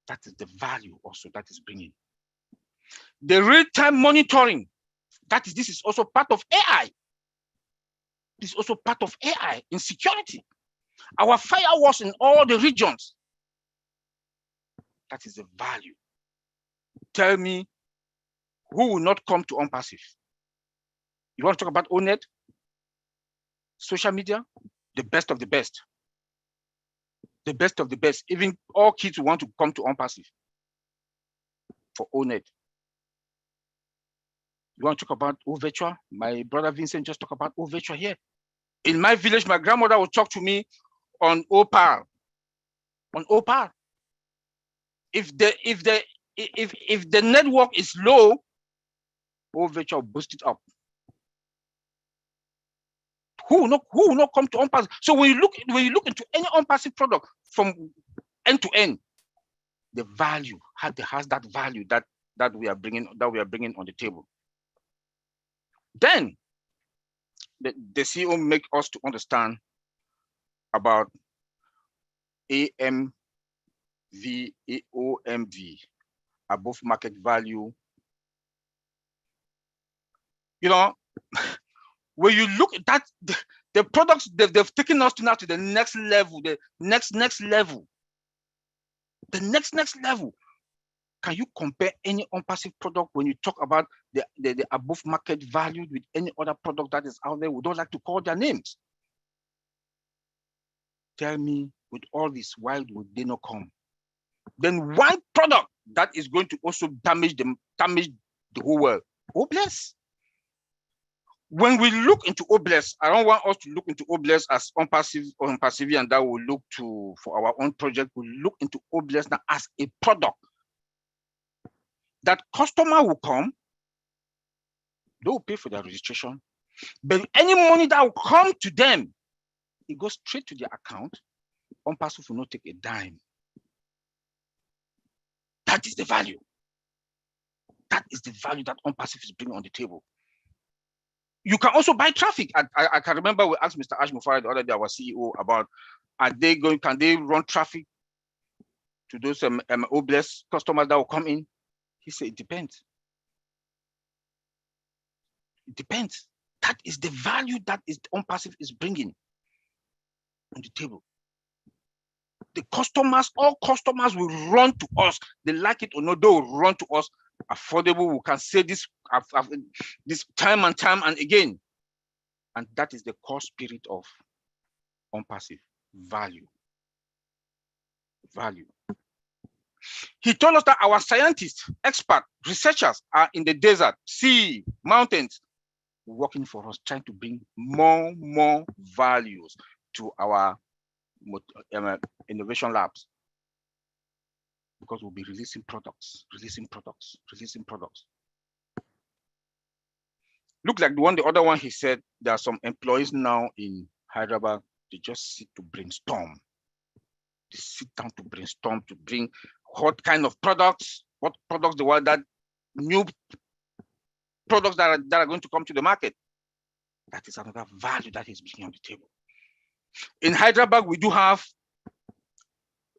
That is the value also that is bringing. The real-time monitoring. This is also part of AI. This is also part of AI in security. Our firewalls in all the regions. That is the value. Tell me, who will not come to ONPASSIVE? You want to talk about ONET? Social media? The best of the best. The best of the best. Even all kids who want to come to ONPASSIVE for ONET. You want to talk about OVirtual? My brother Vincent just talked about OVirtual here. In my village, my grandmother would talk to me on OPAL. On OPAL. If the network is low, OVirtual boost it up. Who will not come to ONPASSIVE? So when you look into any ONPASSIVE product from end to end, the value has that value that we are bringing on the table. Then the CEO make us to understand about AMV, AOMV, above market value. When you look at that, the products they've taken us to the next level, the next level. The next level. Can you compare any ONPASSIVE product when you talk about the above market value with any other product that is out there? We don't like to call their names. Tell me, with all this, why would they not come? Then one product that is going to also damage the whole world. OBLESS. When we look into OBLESS, I don't want us to look into OBLESS as ONPASSIVE, and that will look for our own project. We look into OBLESS now as a product. that customer will come, they will pay for their registration, but any money that will come to them, it goes straight to their account. ONPASSIVE will not take a dime. That is the value. That is the value that ONPASSIVE is bringing on the table. You can also buy traffic. I can remember we asked Mr. Ashmufari the other day, our CEO, about can they run traffic to those OBLES customers that will come in? He said, it depends. It depends. That is the value that is ONPASSIVE is bringing on the table. The customers, all customers will run to us. They like it or not, they will run to us. Affordable, we can say this time and time and again. And that is the core spirit of ONPASSIVE, value. Value. He told us that our scientists, experts, researchers are in the desert, sea, mountains, working for us, trying to bring more values to our innovation labs. Because we'll be releasing products. Look like the other one he said, there are some employees now in Hyderabad, they just sit to brainstorm. They sit down to brainstorm to bring what kind of products, what products they want, that new products that are going to come to the market. That is another value that is bringing on the table. In Hyderabad, we do have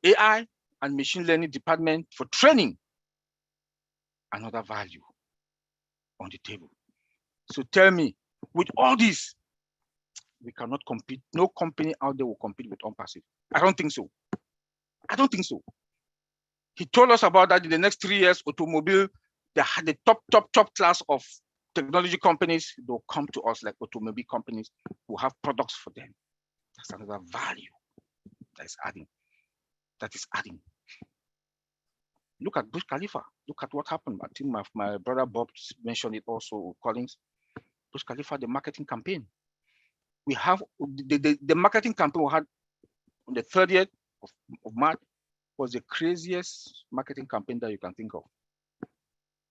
AI and machine learning department for training. Another value on the table. So tell me, with all this, we cannot compete. No company out there will compete with ONPASSIVE. I don't think so. I don't think so. He told us about that in the next 3 years, automobile, they had the top class of technology companies. They'll come to us like automobile companies who have products for them. That's another value that is adding. That is adding. Look at Burj Khalifa. Look at what happened. I think my brother Bob mentioned it also, Collins. Burj Khalifa, the marketing campaign. We have the marketing campaign we had on the 30th of March was the craziest marketing campaign that you can think of.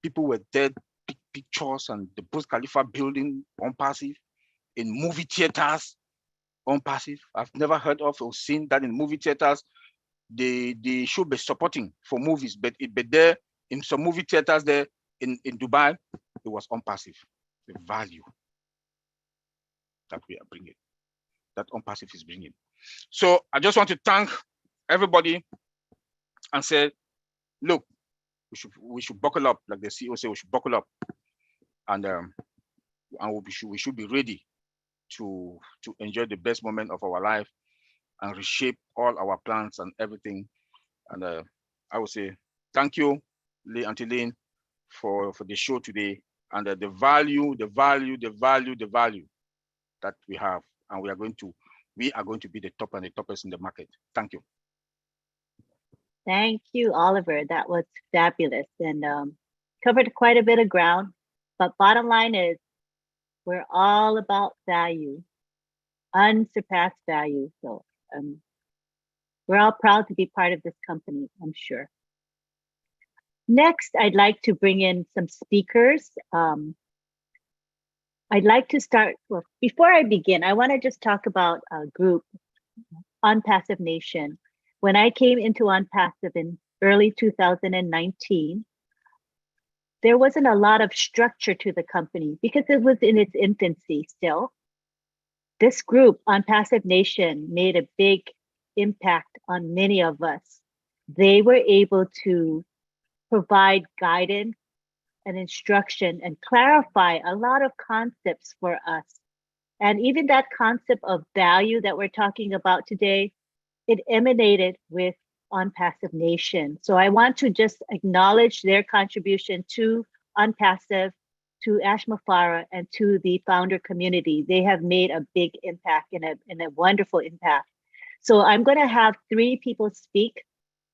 People were there, big pictures, and the Burj Khalifa building ONPASSIVE, in movie theaters, ONPASSIVE. I've never heard of or seen that in movie theaters. They should be supporting for movies, but there in some movie theaters there in Dubai, it was ONPASSIVE. The value that we are bringing, that ONPASSIVE is bringing. So I just want to thank everybody and say, look, we should buckle up, like the CEO said, we should buckle up, and we should be ready to enjoy the best moment of our life and reshape all our plans and everything. And I would say thank you, Auntie Lynn, for the show today, and the value that we have, and we are going to be the top and the toppest in the market. Thank you. Thank you, Oliver. That was fabulous and covered quite a bit of ground. But bottom line is, we're all about value, unsurpassed value. So we're all proud to be part of this company, I'm sure. Next, I'd like to bring in some speakers. I'd like to start, well, before I begin, I want to just talk about a group, ONPASSIVE Nation. When I came into ONPASSIVE in early 2019, there wasn't a lot of structure to the company because it was in its infancy still. This group, ONPASSIVE Nation, made a big impact on many of us. They were able to provide guidance and instruction and clarify a lot of concepts for us. And even that concept of value that we're talking about today, it emanated with ONPASSIVE Nation. So I want to just acknowledge their contribution to ONPASSIVE, to Ashmafara, and to the founder community. They have made a big impact and a wonderful impact. So I'm going to have 3 people speak.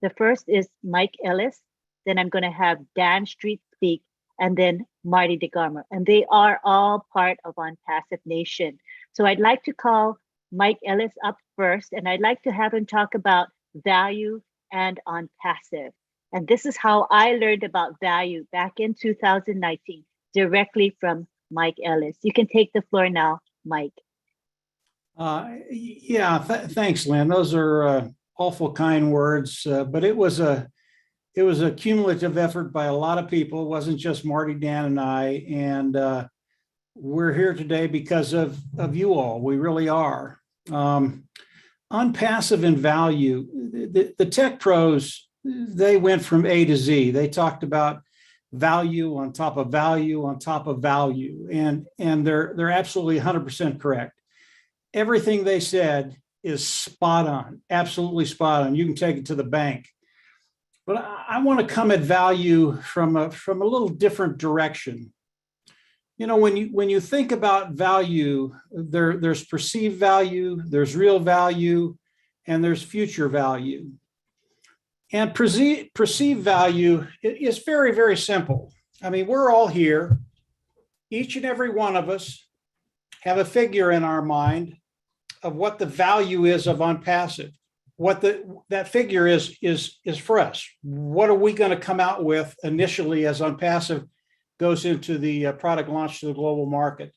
The first is Mike Ellis. Then I'm going to have Dan Street speak, and then Marty DeGarmo. And they are all part of ONPASSIVE Nation. So I'd like to call Mike Ellis up first, and I'd like to have him talk about value and ONPASSIVE. And this is how I learned about value back in 2019, directly from Mike Ellis. You can take the floor now, Mike. Yeah, thanks, Lynn. Those are awful kind words, but it was a cumulative effort by a lot of people. It wasn't just Marty, Dan, and I. And we're here today because of you all. We really are. ONPASSIVE and value, the tech pros, they went from A to Z. They talked about value on top of value on top of value. And they're absolutely 100% correct. Everything they said is spot on, absolutely spot on. You can take it to the bank. But I want to come at value from a little different direction. You know, when you think about value, there's perceived value, there's real value, and there's future value. And perceived value is very, very simple. I mean, we're all here. Each and every one of us have a figure in our mind of what the value is of ONPASSIVE. What that figure is for us. What are we going to come out with initially as ONPASSIVE goes into the product launch to the global market?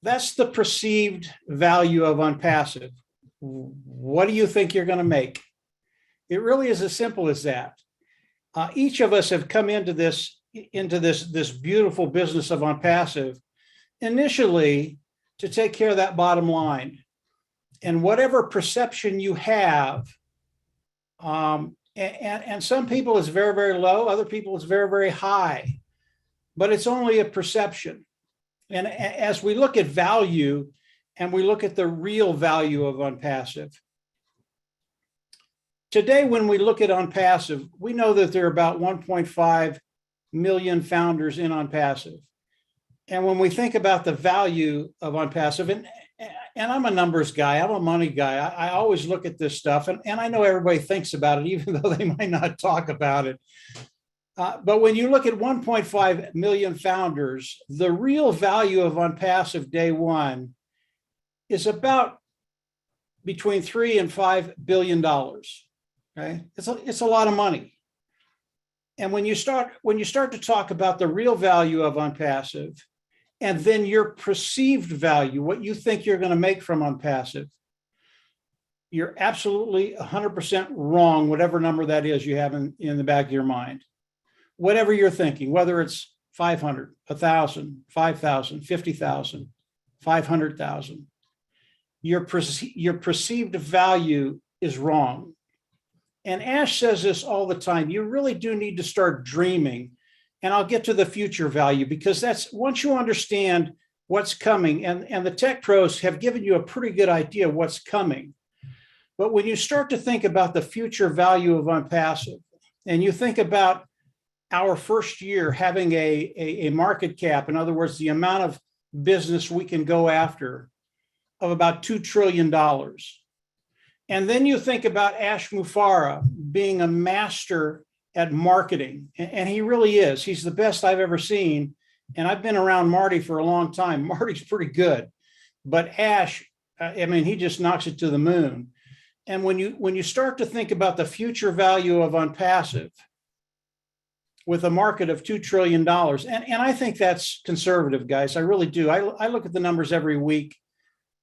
That's the perceived value of ONPASSIVE. What do you think you're going to make? It really is as simple as that. Each of us have come into this beautiful business of ONPASSIVE initially to take care of that bottom line. And whatever perception you have, and some people it's very, very low, other people it's very, very high, but it's only a perception. And as we look at value and we look at the real value of ONPASSIVE, today when we look at ONPASSIVE, we know that there are about 1.5 million founders in ONPASSIVE. And when we think about the value of ONPASSIVE, and I'm a numbers guy, I'm a money guy, I always look at this stuff, and I know everybody thinks about it, even though they might not talk about it. But when you look at 1.5 million founders, the real value of ONPASSIVE day one is about between $3 and $5 billion. Okay, it's a lot of money. And when you start to talk about the real value of ONPASSIVE, and then your perceived value, what you think you're going to make from ONPASSIVE, you're absolutely 100% wrong, whatever number that is you have in the back of your mind. Whatever you're thinking, whether it's 500, 1,000, 5,000, 50,000, 500,000, your perceived value is wrong. And Ash says this all the time. You really do need to start dreaming. And I'll get to the future value, because that's once you understand what's coming, and the tech pros have given you a pretty good idea of what's coming. But when you start to think about the future value of ONPASSIVE, and you think about our first year having a market cap, in other words, the amount of business we can go after of about $2 trillion. And then you think about Ash Mufareh being a master at marketing, and he really is. He's the best I've ever seen. And I've been around Marty for a long time. Marty's pretty good, but Ash, I mean, he just knocks it to the moon. And when you start to think about the future value of ONPASSIVE with a market of $2 trillion, and I think that's conservative, guys. I really do. I look at the numbers every week,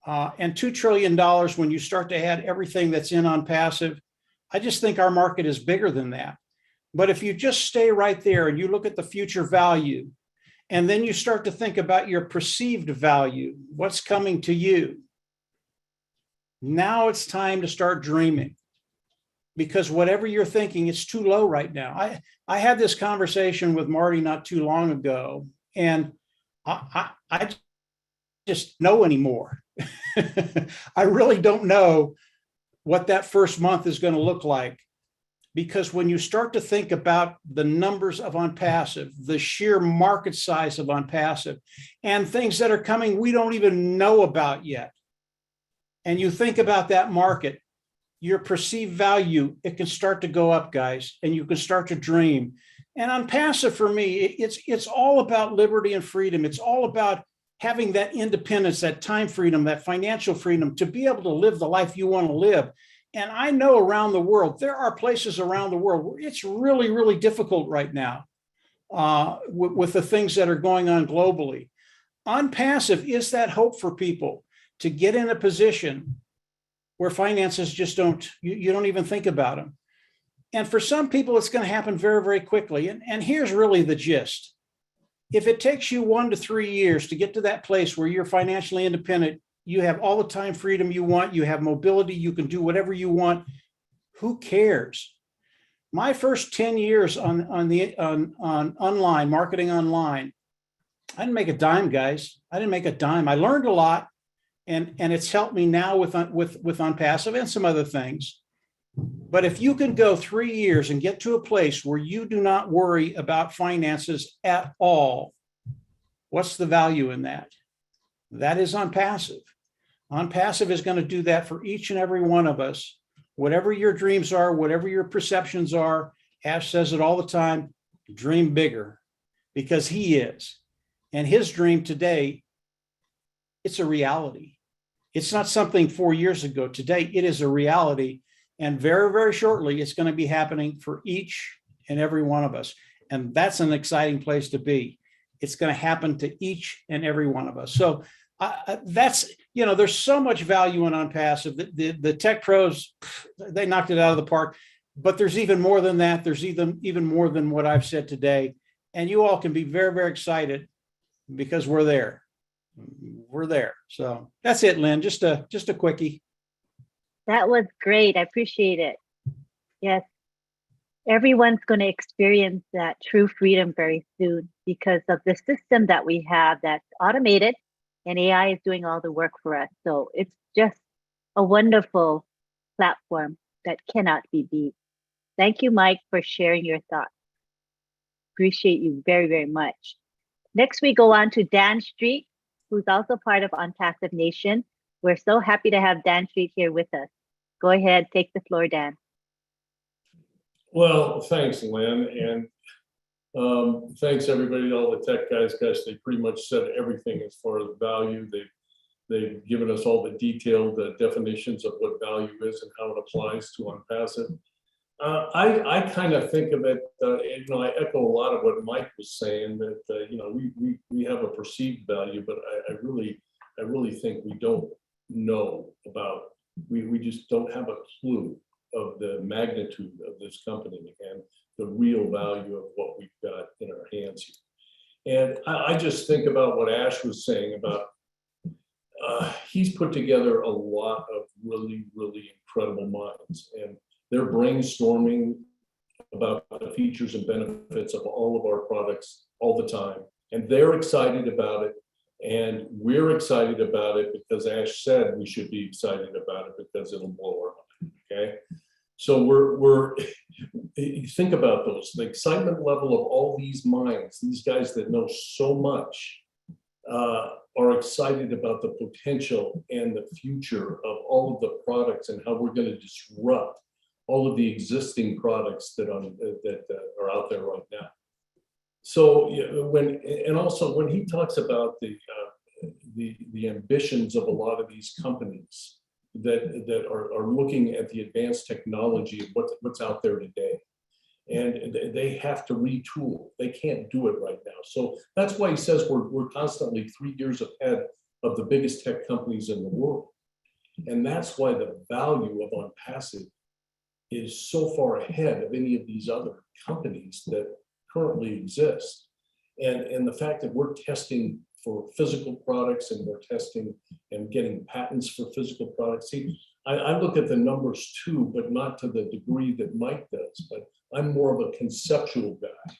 and $2 trillion, when you start to add everything that's in ONPASSIVE, I just think our market is bigger than that. But if you just stay right there and you look at the future value, and then you start to think about your perceived value, what's coming to you, now it's time to start dreaming. Because whatever you're thinking, it's too low right now. I had this conversation with Marty not too long ago, and I just know anymore. I really don't know what that first month is going to look like. Because when you start to think about the numbers of ONPASSIVE, the sheer market size of ONPASSIVE, and things that are coming we don't even know about yet, and you think about that market, your perceived value, it can start to go up, guys, and you can start to dream. And ONPASSIVE, for me, it's all about liberty and freedom. It's all about having that independence, that time freedom, that financial freedom to be able to live the life you want to live. And I know around the world, there are places around the world where it's really, really difficult right now with the things that are going on globally. ONPASSIVE is that hope for people to get in a position where finances just don't, you don't even think about them. And for some people, it's going to happen very, very quickly. And here's really the gist. If it takes you 1 to 3 years to get to that place where you're financially independent, you have all the time freedom you want, you have mobility, you can do whatever you want, who cares? My first 10 years on online, marketing online, I didn't make a dime, guys. I didn't make a dime. I learned a lot, and it's helped me now with ONPASSIVE and some other things. But if you can go 3 years and get to a place where you do not worry about finances at all, what's the value in that? That is ONPASSIVE. ONPASSIVE is going to do that for each and every one of us. Whatever your dreams are, whatever your perceptions are, Ash says it all the time, dream bigger, because he is. And his dream today, it's a reality. It's not something 4 years ago. Today, it is a reality. And very, very shortly, it's going to be happening for each and every one of us. And that's an exciting place to be. It's going to happen to each and every one of us. So that's, you know, there's so much value in ONPASSIVE. The tech pros, they knocked it out of the park. But there's even more than that. There's even more than what I've said today. And you all can be very, very excited because we're there. We're there. So that's it, Lynn. Just a quickie. That was great. I appreciate it. Yes. Everyone's going to experience that true freedom very soon because of the system that we have that's automated, and AI is doing all the work for us. So it's just a wonderful platform that cannot be beat. Thank you, Mike, for sharing your thoughts. Appreciate you very, very much. Next, we go on to Dan Street, who's also part of ONPASSIVE Nation. We're so happy to have Dan Street here with us. Go ahead, take the floor, Dan. Well, thanks, Lynn, and thanks everybody, all the tech guys. Gosh, they pretty much said everything as far as value. They've given us all the detailed definitions of what value is and how it applies to ONPASSIVE. I kind of think of it, you know, I echo a lot of what Mike was saying, that you know, we have a perceived value, but I really think we don't know about. We just don't have a clue of the magnitude of this company and the real value of what we've got in our hands here. And I just think about what Ash was saying about, he's put together a lot of really, really incredible minds, and they're brainstorming about the features and benefits of all of our products all the time. And they're excited about it. And we're excited about it because Ash said we should be excited about it because it'll blow our mind, okay? So we're think about those, the excitement level of all these minds, these guys that know so much, are excited about the potential and the future of all of the products and how we're going to disrupt all of the existing products that are out there right now. So when he talks about the ambitions of a lot of these companies that are looking at the advanced technology of what's out there today, and they have to retool. They can't do it right now. So that's why he says we're constantly 3 years ahead of the biggest tech companies in the world. And that's why the value of ONPASSIVE is so far ahead of any of these other companies that currently exist. And the fact that we're testing for physical products and we're testing and getting patents for physical products. See, I look at the numbers too, but not to the degree that Mike does, but I'm more of a conceptual guy.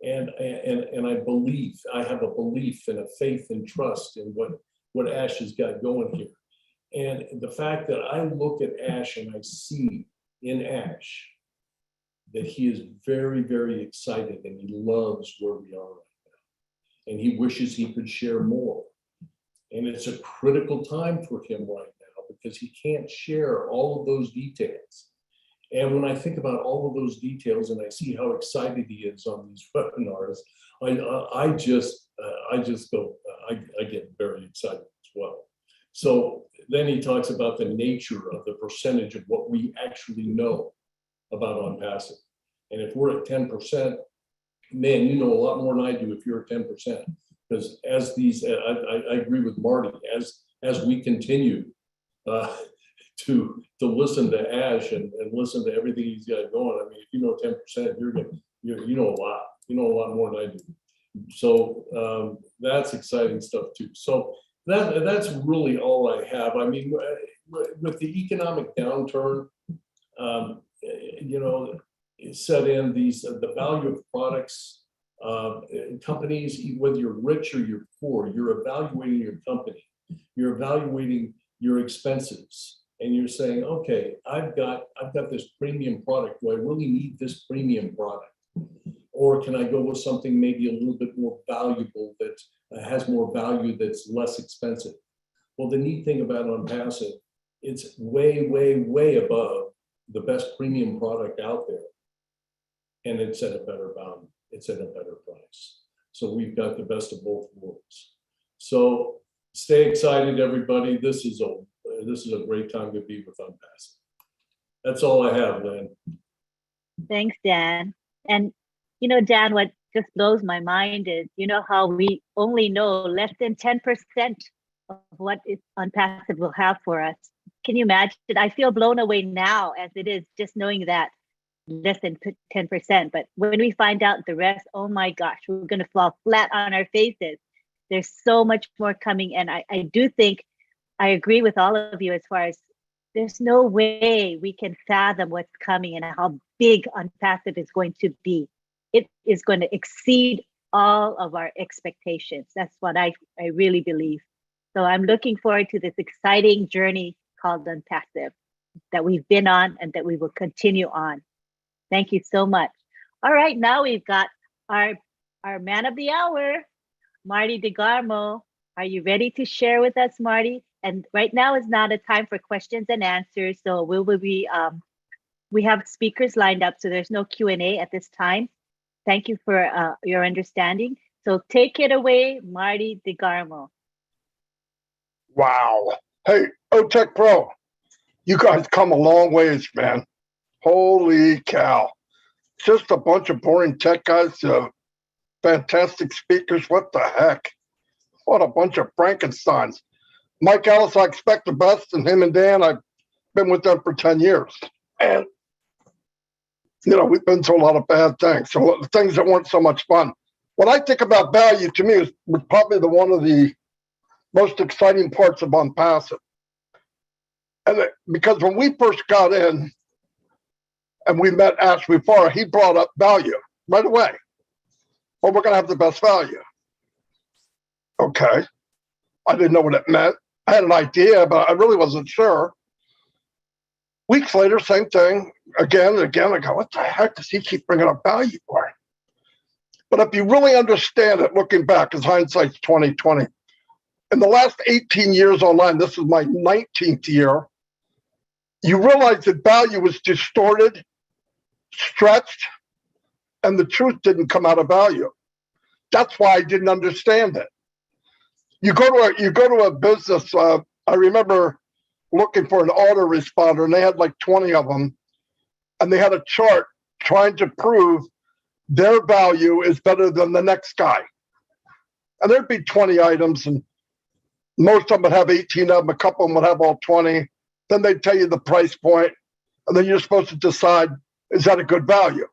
And I have a belief and a faith and trust in what Ash has got going here. And the fact that I look at Ash and I see in Ash that he is very, very excited and he loves where we are right now. And he wishes he could share more. And it's a critical time for him right now because he can't share all of those details. And when I think about all of those details and I see how excited he is on these webinars, I get very excited as well. So then he talks about the nature of the percentage of what we actually know about ONPASSIVE. And if we're at 10%, man, you know a lot more than I do if you're at 10%. Because as these, I agree with Marty, as we continue to listen to Ash and listen to everything he's got going, I mean, if you know 10%, you know a lot. You know a lot more than I do. So that's exciting stuff too. So that's really all I have. I mean, with the economic downturn, you know, set in the value of products, companies, whether you're rich or you're poor, you're evaluating your company, you're evaluating your expenses, and you're saying, okay, I've got this premium product. Do I really need this premium product? Or can I go with something maybe a little bit more valuable that has more value, that's less expensive? Well, the neat thing about ONPASSIVE, it's way, way, way above the best premium product out there. And it's at a better value. It's at a better price. So we've got the best of both worlds. So stay excited, everybody. This is a great time to be with ONPASSIVE. That's all I have, Lynn. Thanks, Dan. And you know, Dan, what just blows my mind is, you know, how we only know less than 10% of what ONPASSIVE will have for us. Can you imagine? I feel blown away now as it is, just knowing that less than 10%. But when we find out the rest, oh my gosh, we're going to fall flat on our faces. There's so much more coming. And I do think I agree with all of you as far as there's no way we can fathom what's coming and how big ONPASSIVE is going to be. It is going to exceed all of our expectations. That's what I really believe. So I'm looking forward to this exciting journey called ONPASSIVE that we've been on and that we will continue on. Thank you so much. All right, now we've got our man of the hour, Marty DeGarmo. Are you ready to share with us, Marty? And right now is not a time for questions and answers. So we have speakers lined up, so there's no Q&A at this time. Thank you for your understanding. So take it away, Marty DeGarmo. Wow. Hey, OTech Pro, you guys come a long ways, man. Holy cow. Just a bunch of boring tech guys, fantastic speakers. What the heck? What a bunch of Frankensteins. Mike Ellis, I expect the best, and him and Dan, I've been with them for 10 years. And you know, we've been through a lot of bad things, so things that weren't so much fun. When I think about value, to me, is probably one of the most exciting parts of ONPASSIVE. And because when we first got in and we met Ash before, he brought up value right away. Well, we're going to have the best value. Okay. I didn't know what it meant. I had an idea, but I really wasn't sure. Weeks later, same thing, again and again. I go, what the heck does he keep bringing up value for? But if you really understand it, looking back, as hindsight's 20/20, in the last 18 years online, this is my 19th year, you realize that value was distorted, stretched, and the truth didn't come out of value. That's why I didn't understand it. You go to a business. I remember looking for an autoresponder, and they had like 20 of them, and they had a chart trying to prove their value is better than the next guy. And there'd be 20 items, and most of them would have 18 of them, a couple of them would have all 20. Then they'd tell you the price point, and then you're supposed to decide, is that a good value?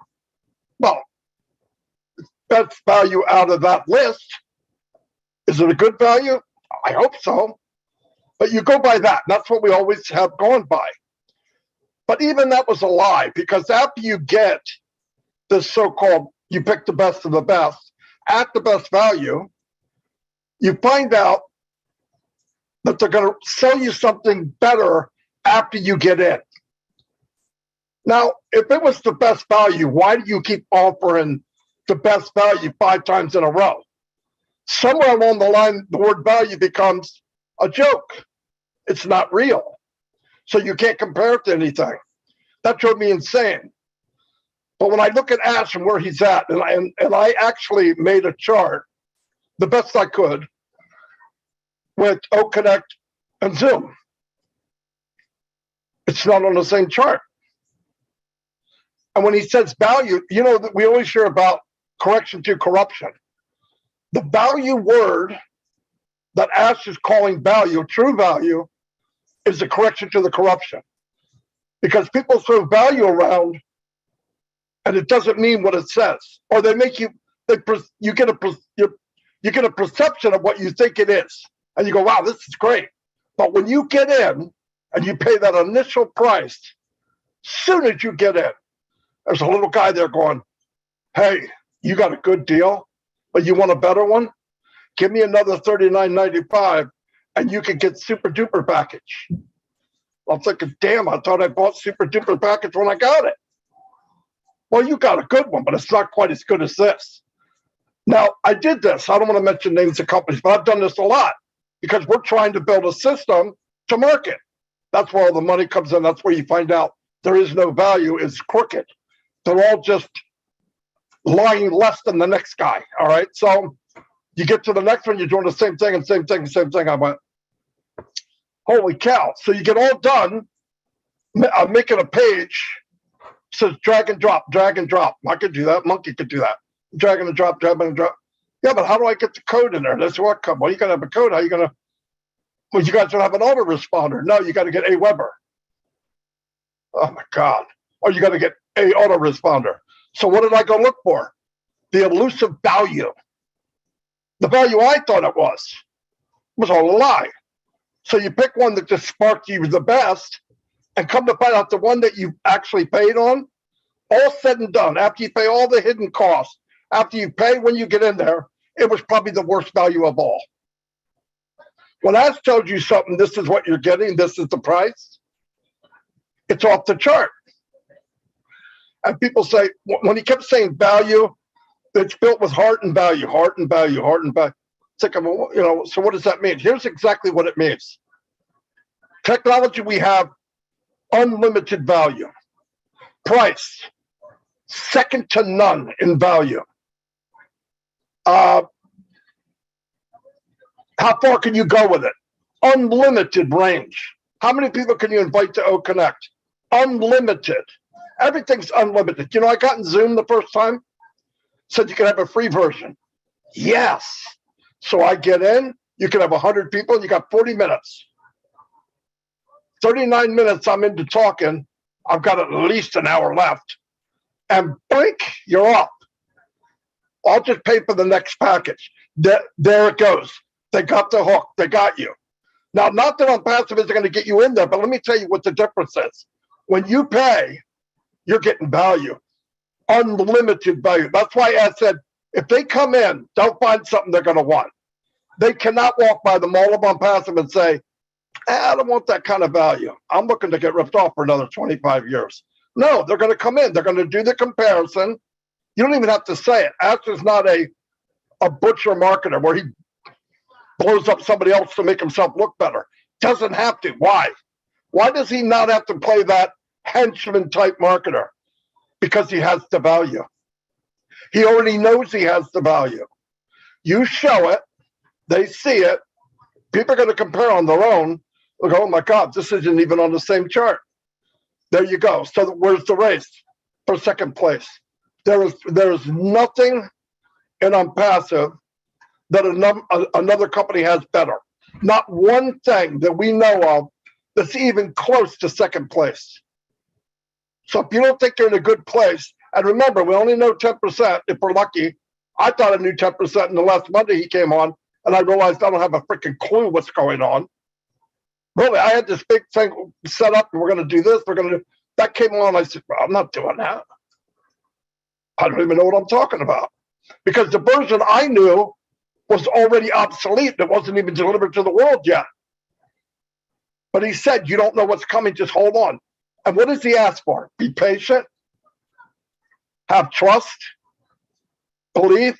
Well, best value out of that list. Is it a good value? I hope so. But you go by that. That's what we always have gone by. But even that was a lie, because after you get this so-called, you pick the best of the best at the best value, you find out that they're going to sell you something better after you get in. Now, if it was the best value, why do you keep offering the best value 5 times in a row? Somewhere along the line, the word value becomes a joke. It's not real. So you can't compare it to anything. That drove me insane. But when I look at Ash and where he's at, and I actually made a chart, the best I could, with OConnect and Zoom. It's not on the same chart. And when he says value, you know, that we always hear about correction to corruption. The value word that Ash is calling value, true value, is the correction to the corruption. Because people throw value around and it doesn't mean what it says. Or they make you, you get a perception of what you think it is. And you go, wow, this is great. But when you get in and you pay that initial price, soon as you get in, there's a little guy there going, hey, you got a good deal, but you want a better one? Give me another $39.95 and you can get super duper package. I'm thinking, damn, I thought I bought super duper package when I got it. Well, you got a good one, but it's not quite as good as this. Now, I did this. I don't want to mention names of companies, but I've done this a lot because we're trying to build a system to market. That's where all the money comes in. That's where you find out there is no value. It's crooked. They're all just lying less than the next guy. All right. So you get to the next one, you're doing the same thing and same thing, same thing. I went, holy cow. So you get all done. I'm making a page, says drag and drop, drag and drop. I could do that. Monkey could do that. Drag and drop, drag and drop. Yeah, but how do I get the code in there? That's what come. Well, you got to have a code. How are you going to? Well, you guys don't have an autoresponder. No, you got to get a Weber. Oh my God. Or you got to get a autoresponder. So what did I go look for? The elusive value. The value I thought it was all a lie. So you pick one that just sparked you the best and come to find out the one that you actually paid on, all said and done, after you pay all the hidden costs, after you pay when you get in there, it was probably the worst value of all. When Ash told you something, this is what you're getting, this is the price, it's off the chart. And people say, when he kept saying value, it's built with heart and value, heart and value, heart and value. It's like, you know, so what does that mean? Here's exactly what it means. Technology, we have unlimited value. Price, second to none in value. How far can you go with it? Unlimited range. How many people can you invite to O Connect? Unlimited. Everything's unlimited. You know, I got in Zoom the first time, said you can have a free version. Yes. So I get in, you can have 100 people, and you got 40 minutes. 39 minutes I'm into talking. I've got at least an hour left. And blink, you're up. I'll just pay for the next package. There it goes. They got the hook. They got you. Now, not that ONPASSIVE is going to get you in there, but let me tell you what the difference is. When you pay, you're getting value. Unlimited value. That's why I said, if they come in, don't find something they're going to want. They cannot walk by the mall of ONPASSIVE and say, I don't want that kind of value. I'm looking to get ripped off for another 25 years. No, they're going to come in. They're going to do the comparison. You don't even have to say it. Ash is not a butcher marketer where he blows up somebody else to make himself look better. Doesn't have to. Why? Why does he not have to play that henchman type marketer? Because he has the value. He already knows he has the value. You show it, they see it, people are going to compare on their own. They'll go, oh my God, this isn't even on the same chart. There you go. So where's the race for second place? There is nothing in ONPASSIVE that another company has better. Not one thing that we know of that's even close to second place. So if you don't think you're in a good place, and remember, we only know 10% if we're lucky. I thought I knew 10% in the last Monday he came on, and I realized I don't have a freaking clue what's going on. Really, I had this big thing set up, and we're going to do this, that came on, I said, well, I'm not doing that. I don't even know what I'm talking about. Because the version I knew was already obsolete. It wasn't even delivered to the world yet. But he said, you don't know what's coming, just hold on. And what does he ask for? Be patient, have trust, believe,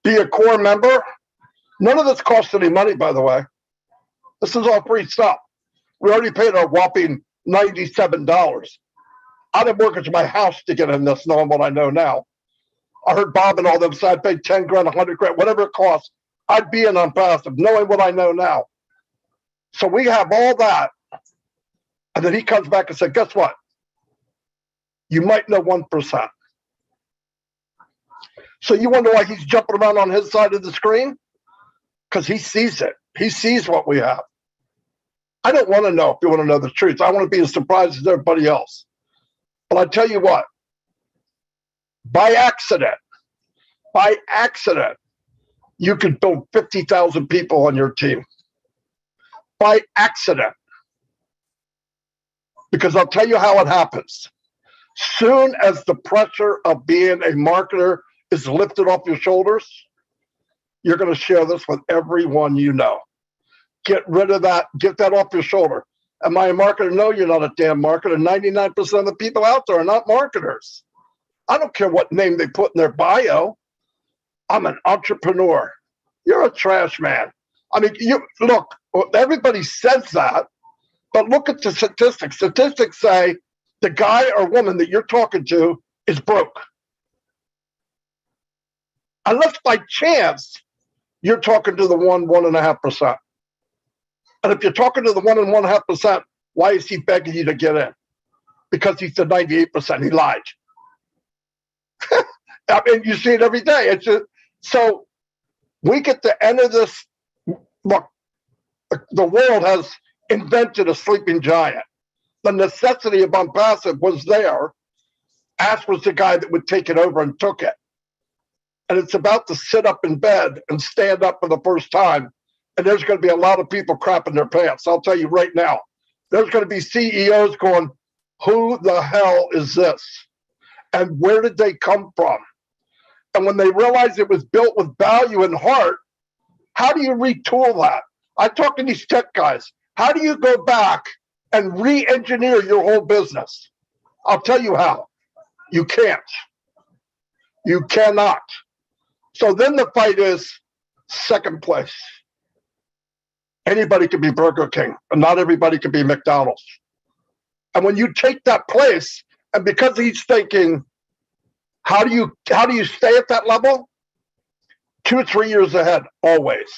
be a core member. None of this costs any money, by the way. This is all free stuff. We already paid a whopping $97. I didn't mortgage my house to get in this, knowing what I know now. I heard Bob and all them say I'd pay 10 grand, 100 grand, whatever it costs. I'd be in ONPASSIVE, knowing what I know now. So we have all that. And then he comes back and said, guess what? You might know 1%. So you wonder why he's jumping around on his side of the screen? Because he sees it. He sees what we have. I don't want to know if you want to know the truth. I want to be as surprised as everybody else. But I tell you what, by accident, you could build 50,000 people on your team. By accident. Because I'll tell you how it happens. Soon as the pressure of being a marketer is lifted off your shoulders, you're going to share this with everyone you know. Get rid of that. Get that off your shoulder. Am I a marketer? No, you're not a damn marketer. 99% of the people out there are not marketers. I don't care what name they put in their bio. I'm an entrepreneur. You're a trash man. I mean, you look, everybody says that, but look at the statistics. Statistics say the guy or woman that you're talking to is broke. Unless by chance you're talking to the 1.5%. And if you're talking to the 1.5%, why is he begging you to get in? Because he's the 98%. He lied. I mean, you see it every day. It's just, so we get to enter this. Look, the world has invented a sleeping giant. The necessity of ONPASSIVE was there. Ash was the guy that would take it over and took it. And it's about to sit up in bed and stand up for the first time. And there's going to be a lot of people crapping their pants. I'll tell you right now, there's going to be CEOs going, who the hell is this? And where did they come from? And when they realize it was built with value and heart, how do you retool that? I talk to these tech guys. How do you go back and re-engineer your whole business? I'll tell you how. You can't. You cannot. So then the fight is second place. Anybody can be Burger King, and not everybody can be McDonald's. And when you take that place, and because he's thinking, how do you stay at that level? 2 or 3 years ahead, always.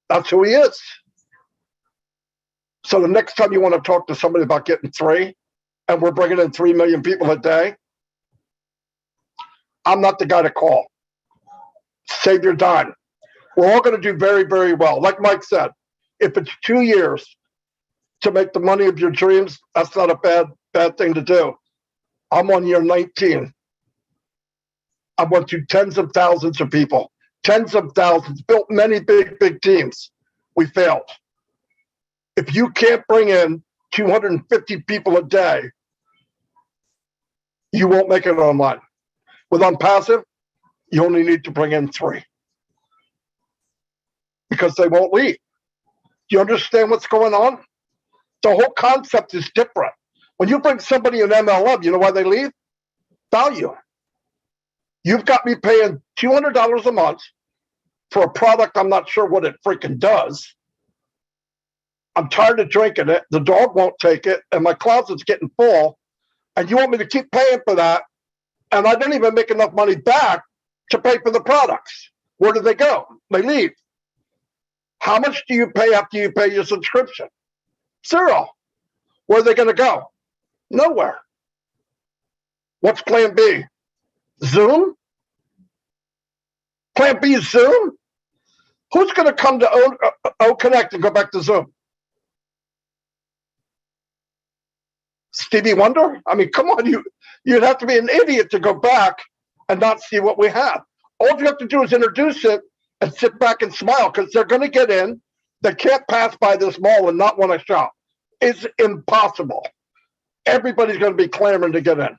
That's who he is. So the next time you want to talk to somebody about getting 3, and we're bringing in 3 million people a day, I'm not the guy to call. Save your dime. We're all going to do very, very well. Like Mike said, if it's 2 years to make the money of your dreams, that's not a bad thing to do. I'm on year 19. I went through tens of thousands of people, tens of thousands, built many big teams. We failed. If you can't bring in 250 people a day, you won't make it online. With ONPASSIVE, you only need to bring in 3 because they won't leave. Do you understand what's going on? The whole concept is different. When you bring somebody in MLM, you know why they leave? Value. You've got me paying $200 a month for a product I'm not sure what it freaking does. I'm tired of drinking it. The dog won't take it, and my closet's getting full. And you want me to keep paying for that, and I don't even make enough money back to pay for the products. Where do they go? They leave. How much do you pay after you pay your subscription? 0. Where are they going to go? Nowhere. What's plan B? Zoom? Plan B is Zoom? Who's going to come to O-Connect and go back to Zoom? Stevie Wonder? I mean, come on, you'd have to be an idiot to go back and not see what we have. All you have to do is introduce it and sit back and smile, because they're going to get in. They can't pass by this mall and not want to shop. It's impossible. Everybody's going to be clamoring to get in.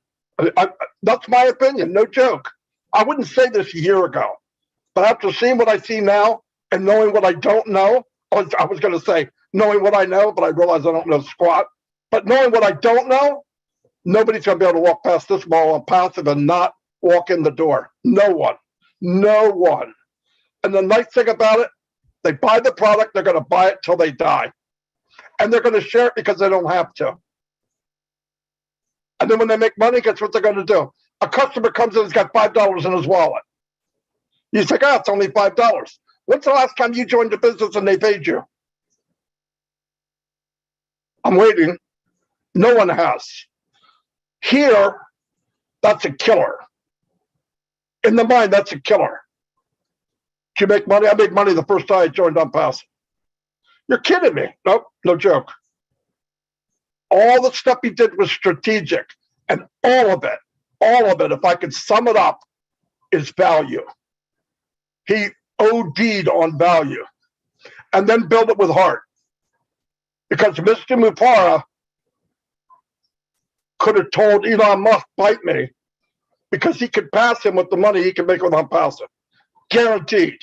That's my opinion, no joke. I wouldn't say this a year ago, but after seeing what I see now and knowing what I don't know, I was going to say knowing what I know, but I realize I don't know squat. But knowing what I don't know, nobody's going to be able to walk past this mall ONPASSIVE and not walk in the door. No one. No one. And the nice thing about it, they buy the product, they're going to buy it till they die. And they're going to share it because they don't have to. And then when they make money, guess what they're going to do? A customer comes in and has got $5 in his wallet. You say, oh, it's only $5. When's the last time you joined a business and they paid you? I'm waiting. No one has. Here, that's a killer. In the mind, that's a killer. Did you make money? I made money the first time I joined ONPASSIVE. You're kidding me. Nope, no joke. All the stuff he did was strategic, and all of it, if I could sum it up, is value. He OD'd on value and then built it with heart. Because Mr. Mufara could have told Elon Musk, bite me, because he could pass him with the money he can make with ONPASSIVE. Guaranteed.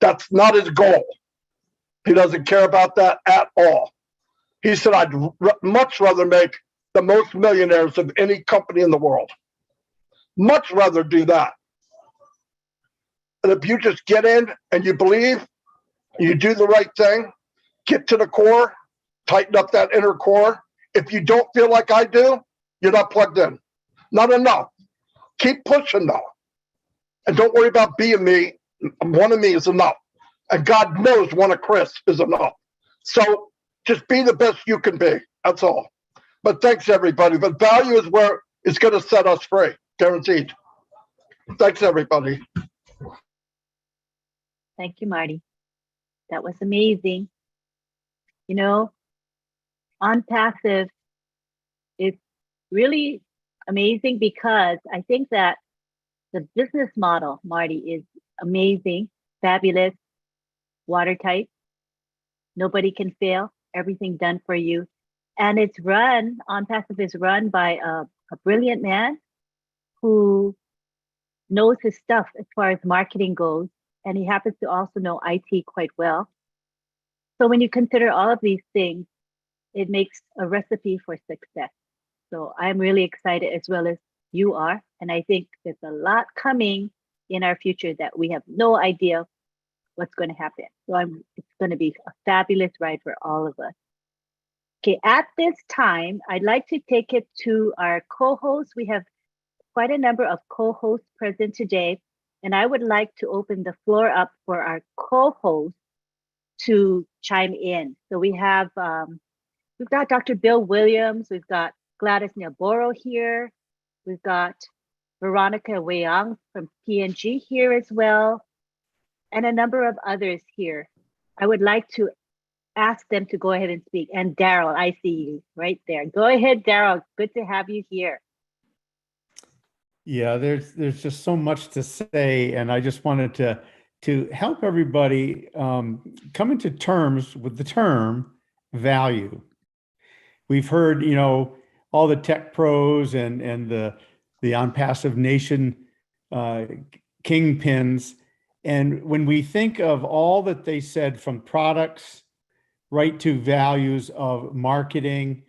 That's not his goal. He doesn't care about that at all. He said, I'd much rather make the most millionaires of any company in the world. Much rather do that. And if you just get in and you believe, you do the right thing, get to the core, tighten up that inner core. If you don't feel like I do, you're not plugged in. Not enough. Keep pushing though. And don't worry about being me. One of me is enough. And God knows one of Chris is enough. So just be the best you can be. That's all. But thanks everybody. But value is where it's going to set us free. Guaranteed. Thanks everybody. Thank you, Marty. That was amazing. You know, ONPASSIVE is really amazing because I think that the business model, Marty, is amazing, fabulous, watertight. Nobody can fail. Everything done for you. And it's run, ONPASSIVE is run by a brilliant man who knows his stuff as far as marketing goes. And he happens to also know IT quite well. So when you consider all of these things, it makes a recipe for success. So I'm really excited as well as you are. And I think there's a lot coming in our future that we have no idea what's going to happen. So it's going to be a fabulous ride for all of us. Okay, at this time, I'd like to take it to our co-hosts. We have quite a number of co-hosts present today, and I would like to open the floor up for our co-hosts to chime in. So we've got Dr. Bill Williams, we've got Gladys Nyaboro here, we've got Veronica Weyang from PNG here as well, and a number of others here. I would like to ask them to go ahead and speak. And Daryl, I see you right there. Go ahead, Daryl. Good to have you here. Yeah, there's just so much to say, and I just wanted to help everybody come into terms with the term value. We've heard, all the tech pros and the ONPASSIVE Nation kingpins, and when we think of all that they said, from products right to values of marketing,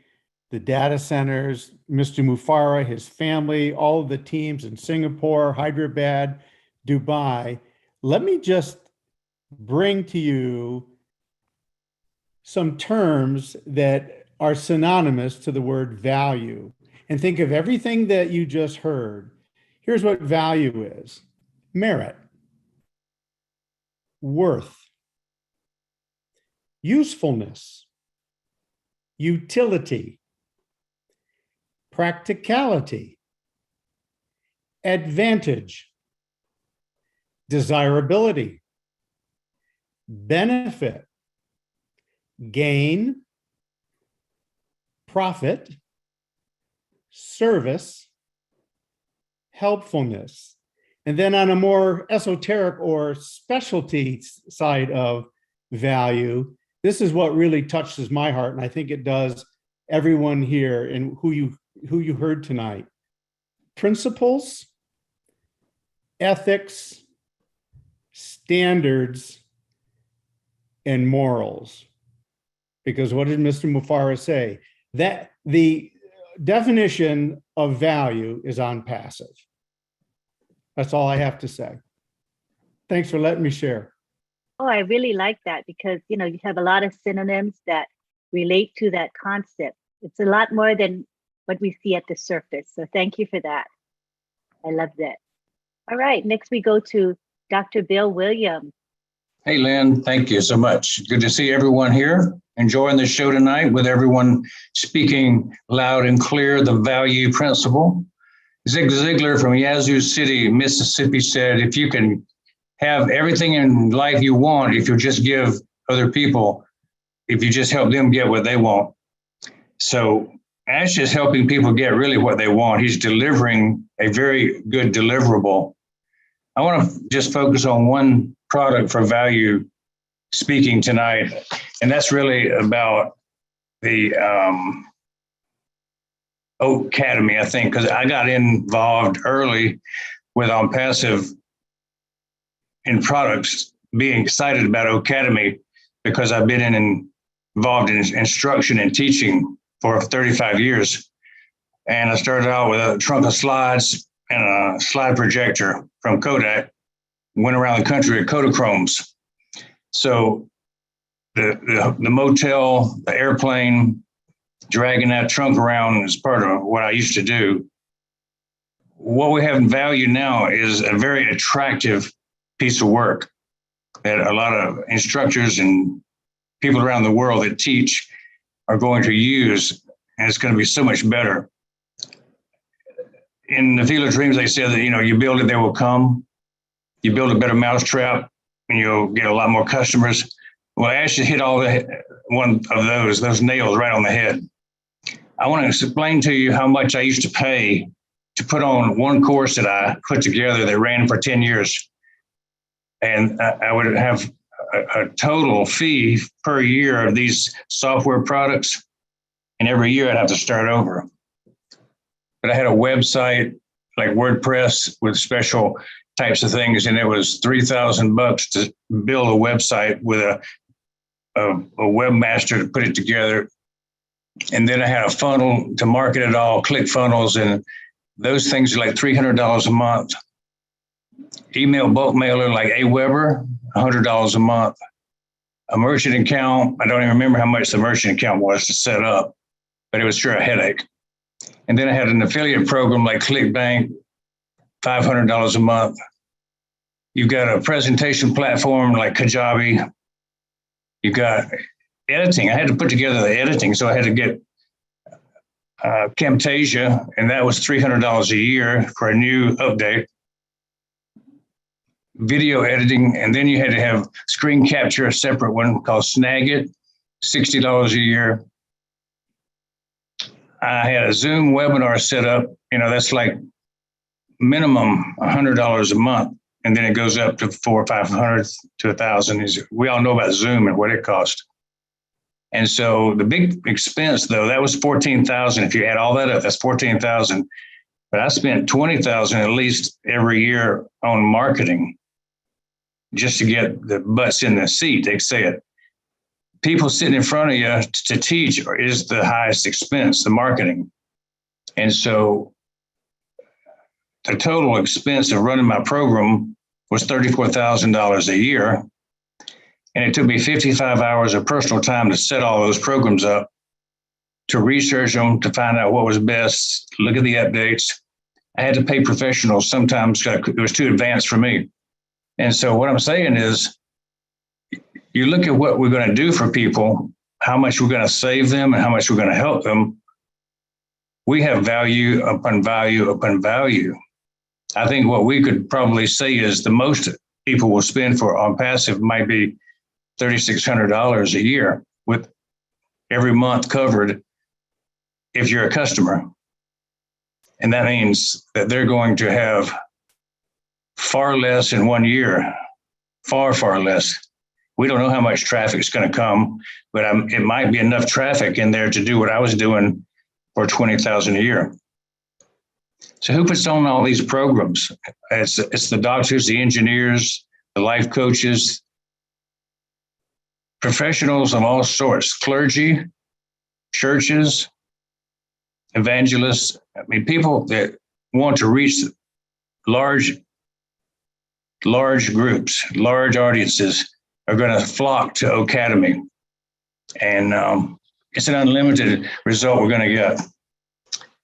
the data centers, Mr. Mufara, his family, all of the teams in Singapore, Hyderabad, Dubai. Let me just bring to you some terms that are synonymous to the word value. And think of everything that you just heard. Here's what value is: merit, worth, usefulness, utility, practicality, advantage, desirability, benefit, gain, profit, service, helpfulness. And then on a more esoteric or specialty side of value, this is what really touches my heart, and I think it does everyone here and who you heard tonight. Principles, ethics, standards, and morals. Because what did Mr. Mufara say? That the definition of value is ONPASSIVE. That's all I have to say. Thanks for letting me share. Oh, I really like that because, you have a lot of synonyms that relate to that concept. It's a lot more than what we see at the surface. So thank you for that. I love that. All right, next we go to Dr. Bill Williams. Hey, Lynn, thank you so much. Good to see everyone here. enjoying the show tonight with everyone speaking loud and clear the value principle. Zig Ziglar from Yazoo City, Mississippi said, if you can have everything in life you want, if you just give other people, if you just help them get what they want. So Ash is helping people get really what they want. He's delivering a very good deliverable. I want to just focus on one product for value speaking tonight, and that's really about the Oak Academy, I think, because I got involved early with ONPASSIVE in products, being excited about Oak Academy because I've been involved in instruction and teaching for 35 years. And I started out with a trunk of slides and a slide projector from Kodak, went around the country at Kodachromes. So the motel, the airplane, dragging that trunk around is part of what I used to do. What we have in value now is a very attractive piece of work that a lot of instructors and people around the world that teach are going to use, and it's going to be so much better. In the Field of Dreams, they said that, you build it, they will come. You build a better mousetrap, and you'll get a lot more customers. Well, Ash hit one of those nails right on the head. I want to explain to you how much I used to pay to put on one course that I put together that ran for 10 years. And I would have a total fee per year of these software products. And every year I'd have to start over. But I had a website like WordPress with special types of things. And it was $3,000 to build a website with a webmaster to put it together. And then I had a funnel to market it all, ClickFunnels, and those things are like $300 a month. Email bulk mailer like Aweber, $100 a month. A merchant account, I don't even remember how much the merchant account was to set up, but it was sure a headache. And then I had an affiliate program like ClickBank, $500 a month. You've got a presentation platform like Kajabi. You've got editing. I had to put together the editing, so I had to get Camtasia, and that was $300 a year for a new update. Video editing, and then you had to have screen capture, a separate one called Snagit, $60 a year. I had a Zoom webinar set up, that's like minimum $100 a month, and then it goes up to $400 or $500 to $1,000. We all know about Zoom and what it costs. And so the big expense, though, that was $14,000. If you add all that up, that's $14,000. But I spent $20,000 at least every year on marketing just to get the butts in the seat. They say it. People sitting in front of you to teach is the highest expense, the marketing. And so the total expense of running my program was $34,000 a year. And it took me 55 hours of personal time to set all those programs up, to research them, to find out what was best, look at the updates. I had to pay professionals sometimes because it was too advanced for me. And so what I'm saying is, you look at what we're going to do for people, how much we're going to save them and how much we're going to help them. We have value upon value upon value. I think what we could probably say is the most people will spend for ONPASSIVE might be $3,600 a year, with every month covered if you're a customer. And that means that they're going to have far less in 1 year, far, far less. We don't know how much traffic is going to come, but it might be enough traffic in there to do what I was doing for $20,000 a year. So who puts on all these programs? It's the doctors, the engineers, the life coaches, professionals of all sorts, clergy, churches, evangelists. I mean, people that want to reach large groups, large audiences are going to flock to Oak Academy. And it's an unlimited result we're going to get.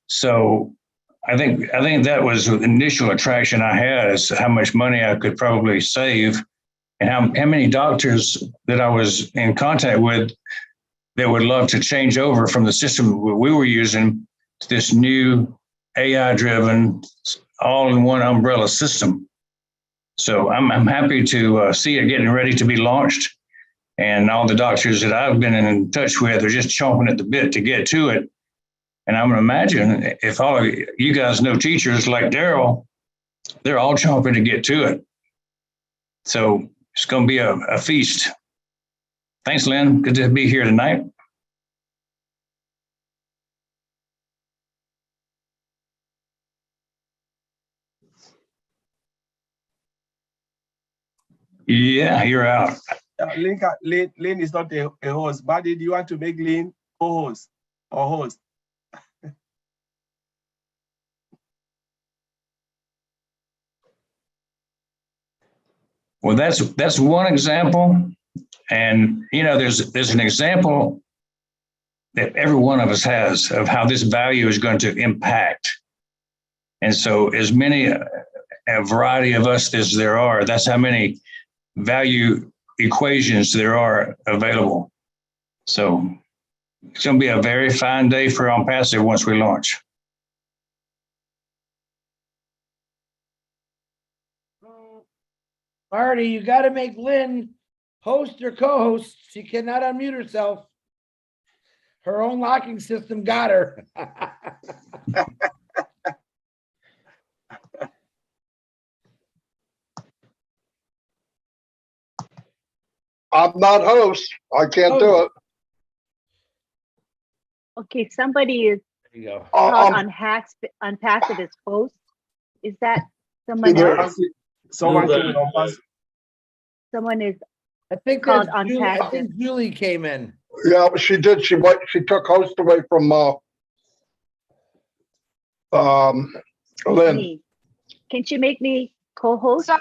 So I think that was the initial attraction I had, is how much money I could probably save, and how many doctors that I was in contact with that would love to change over from the system we were using to this new AI-driven, all-in-one umbrella system. So I'm happy to see it getting ready to be launched. And all the doctors that I've been in touch with are just chomping at the bit to get to it. And I'm going to imagine if all of you guys know teachers like Daryl, they're all chomping to get to it. So it's going to be a feast. Thanks, Lynn. Good to be here tonight. Yeah, you're out. Lynn is not a host. Buddy, do you want to make Lynn co-host or host? Well, that's one example. And, you know, there's an example that every one of us has of how this value is going to impact. And so as many, a variety of us as there are, that's how many value equations there are available. So it's going to be a very fine day for ONPASSIVE once we launch. Marty, you got to make Lynn host or co-host. She cannot unmute herself. Her own locking system got her. I'm not host. I can't do it. Okay, somebody is There you go. called ONPASSIVE as host. Is that someone else? Someone Someone is I think called that's Julie. I ONPASSIVE. think Julie came in. Yeah, she did. She took host away from Lynn. Me. Can she make me co-host? So,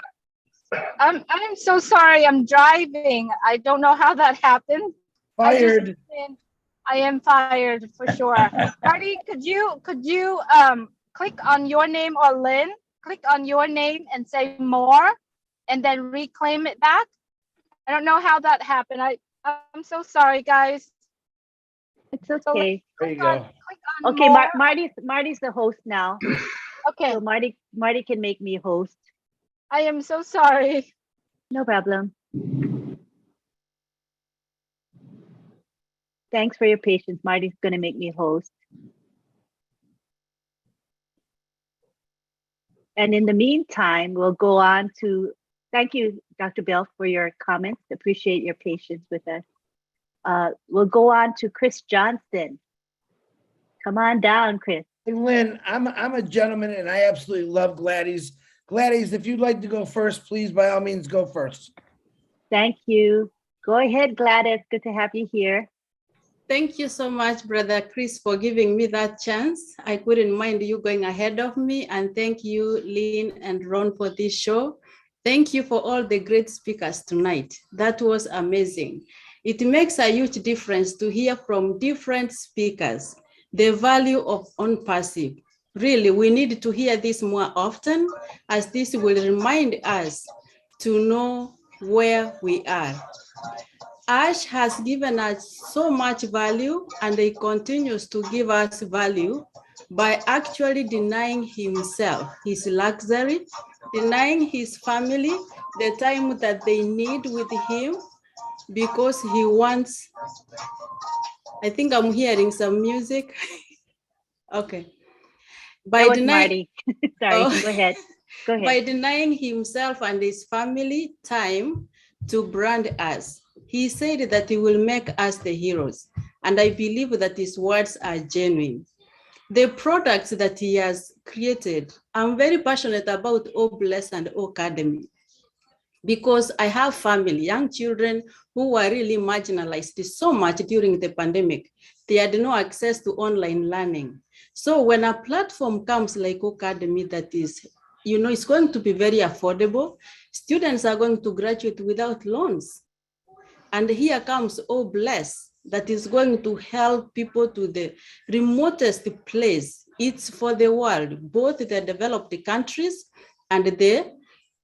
I'm so sorry. I'm driving. I don't know how that happened. Fired. I am fired for sure. Marty, could you click on your name, or Lynn, click on your name and say more, and then reclaim it back? I don't know how that happened. I'm so sorry, guys. It's okay. There you go. Okay, Marty's the host now. Okay. So Marty can make me host. I am so sorry. No problem. Thanks for your patience. Marty's going to make me host. And in the meantime, we'll go on to, thank you, Dr. Bell, for your comments. Appreciate your patience with us. We'll go on to Chris Johnston. Come on down, Chris. Hey, Lynn, I'm a gentleman and I absolutely love Gladys. Gladys, if you'd like to go first, please, by all means, go first. Thank you. Go ahead, Gladys. Good to have you here. Thank you so much, Brother Chris, for giving me that chance. I couldn't mind you going ahead of me. And thank you, Lynn and Ron, for this show. Thank you for all the great speakers tonight. That was amazing. It makes a huge difference to hear from different speakers the value of ONPASSIVE. Really, we need to hear this more often, as this will remind us to know where we are. Ash has given us so much value, and he continues to give us value by actually denying himself his luxury, denying his family the time that they need with him, because he wants, I think I'm hearing some music. Okay. That was Marty. Sorry, go ahead. Go ahead. By denying himself and his family time to brand us. He said that he will make us the heroes, and I believe that his words are genuine. The products that he has created, I'm very passionate about O Bless and O Academy, because I have family, young children who were really marginalized so much during the pandemic. They had no access to online learning. So when a platform comes like O Academy that is, it's going to be very affordable, students are going to graduate without loans. And here comes O Bless, that is going to help people to the remotest place. It's for the world, both the developed countries and the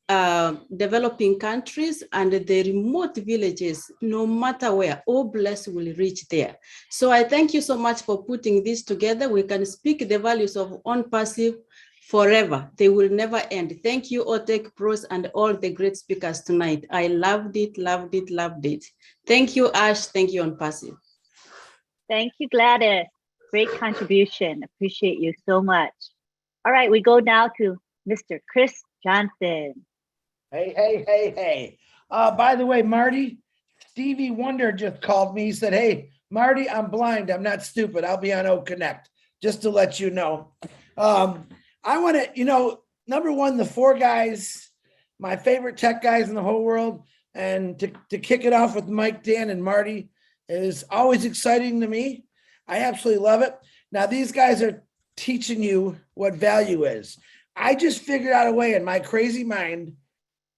developing countries and the remote villages, no matter where, all blessed will reach there. So I thank you so much for putting this together. We can speak the values of ONPASSIVE forever. They will never end. Thank you, OTEC Pros, and all the great speakers tonight. I loved it, loved it, loved it. Thank you, Ash. Thank you, ONPASSIVE. Thank you, Gladys. Great contribution. Appreciate you so much. All right, we go now to Mr. Chris Johnson. Hey. By the way, Marty, Stevie Wonder just called me. He said, hey, Marty, I'm blind. I'm not stupid. I'll be on O Connect, just to let you know. I want to, number one, the four guys, my favorite tech guys in the whole world. And to kick it off with Mike, Dan, and Marty is always exciting to me. I absolutely love it. Now, these guys are teaching you what value is. I just figured out a way in my crazy mind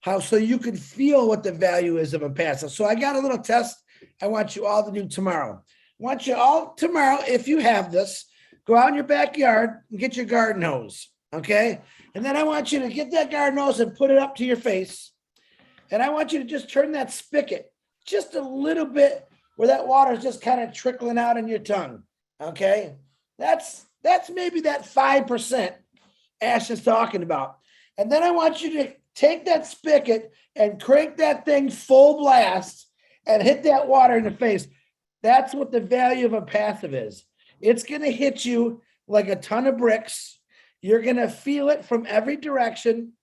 how so you can feel what the value is of ONPASSIVE. So I got a little test I want you all to do tomorrow. I want you all tomorrow, if you have this, go out in your backyard and get your garden hose, okay? And then I want you to get that garden hose and put it up to your face. And I want you to just turn that spigot just a little bit where that water is just kind of trickling out in your tongue, okay? That's maybe that 5% Ash is talking about. And then I want you to take that spigot and crank that thing full blast and hit that water in the face. That's what the value of ONPASSIVE is. It's going to hit you like a ton of bricks. You're going to feel it from every direction,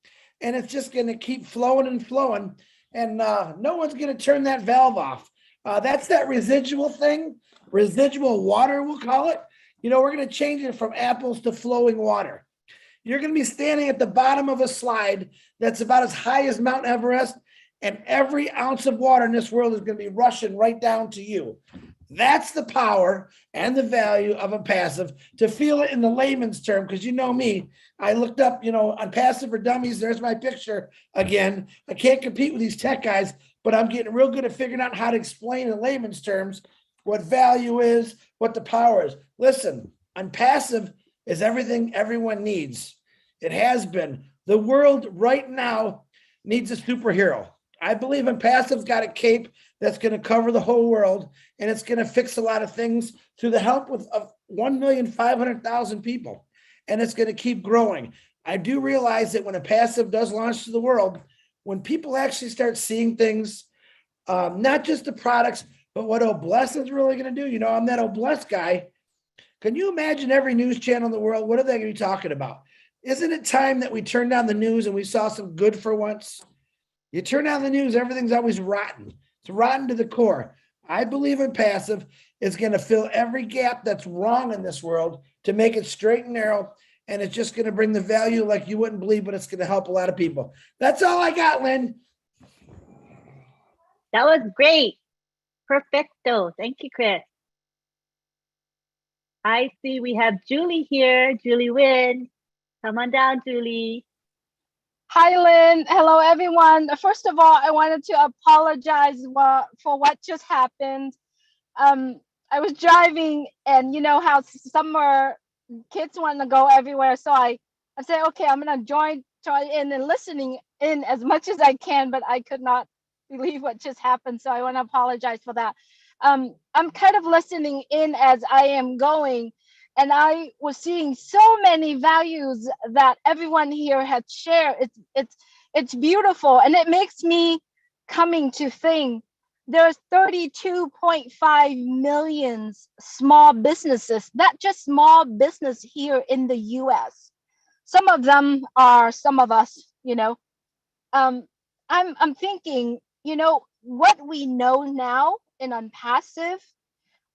and it's just going to keep flowing and flowing, and no one's going to turn that valve off. That's that residual thing, residual water, we'll call it. We're going to change it from apples to flowing water. You're going to be standing at the bottom of a slide that's about as high as Mount Everest, and every ounce of water in this world is going to be rushing right down to you. That's the power and the value of ONPASSIVE, to feel it in the layman's term, because you know me, I looked up, ONPASSIVE for Dummies. There's my picture again. I can't compete with these tech guys, but I'm getting real good at figuring out how to explain in layman's terms what value is, what the power is. Listen, ONPASSIVE is everything everyone needs. It has been. The world right now needs a superhero. I believe ONPASSIVE's got a cape that's going to cover the whole world, and it's going to fix a lot of things through the help of 1,500,000 people, and it's going to keep growing. I do realize that when ONPASSIVE does launch to the world, when people actually start seeing things, not just the products, but what Obless is really going to do. I'm that Obless guy. Can you imagine every news channel in the world? What are they going to be talking about? Isn't it time that we turned down the news and we saw some good for once? You turn down the news, everything's always rotten. It's rotten to the core. I believe ONPASSIVE is going to fill every gap that's wrong in this world to make it straight and narrow. And it's just going to bring the value like you wouldn't believe, but it's going to help a lot of people. That's all I got, Lynn. That was great. Perfecto. Thank you, Chris. I see we have Julie here. Julie Wynn. Come on down, Julie. Hi, Lynn. Hello, everyone. First of all, I wanted to apologize for what just happened. I was driving, and you know how summer kids want to go everywhere. So I said, okay, I'm going to join in and listening in as much as I can, but I could not believe what just happened. So I want to apologize for that. I'm kind of listening in as I am going. And I was seeing so many values that everyone here had shared. It's beautiful, and it makes me coming to think there's 32.5 million small businesses, not just small business here in the U.S. Some of them are some of us, I'm thinking, what we know now in ONPASSIVE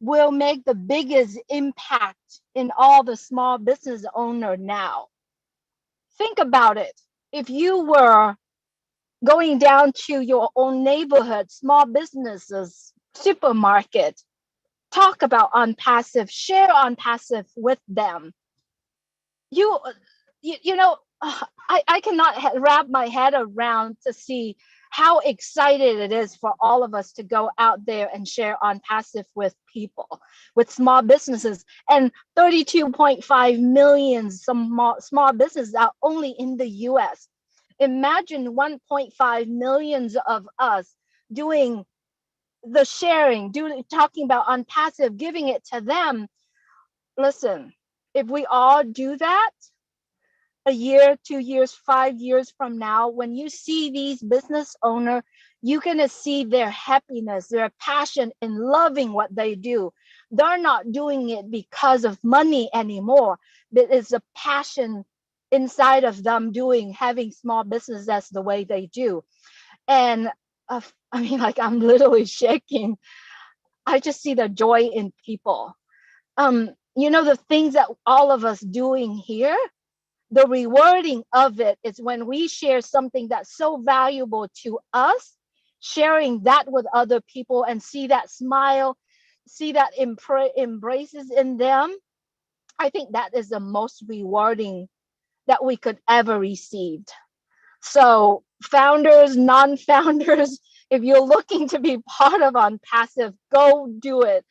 will make the biggest impact in all the small business owner now. Think about it. If you were going down to your own neighborhood, small businesses, supermarket, talk about ONPASSIVE, share ONPASSIVE with them. I cannot wrap my head around to see how excited it is for all of us to go out there and share ONPASSIVE with people, with small businesses, and 32.5 million small businesses are only in the US. Imagine 1.5 millions of us doing the sharing, talking about ONPASSIVE, giving it to them. Listen, if we all do that, a year, 2 years, 5 years from now, when you see these business owners, you're going to see their happiness, their passion in loving what they do. They're not doing it because of money anymore, but it's a passion inside of them having small business. That's the way they do. And I mean, like, I'm literally shaking. I just see the joy in people. You know, the things that all of us doing here, the rewarding of it is when we share something that's so valuable to us, sharing that with other people and see that smile, see that embraces in them. I think that is the most rewarding that we could ever receive. So founders, non-founders, if you're looking to be part of ONPASSIVE, go do it.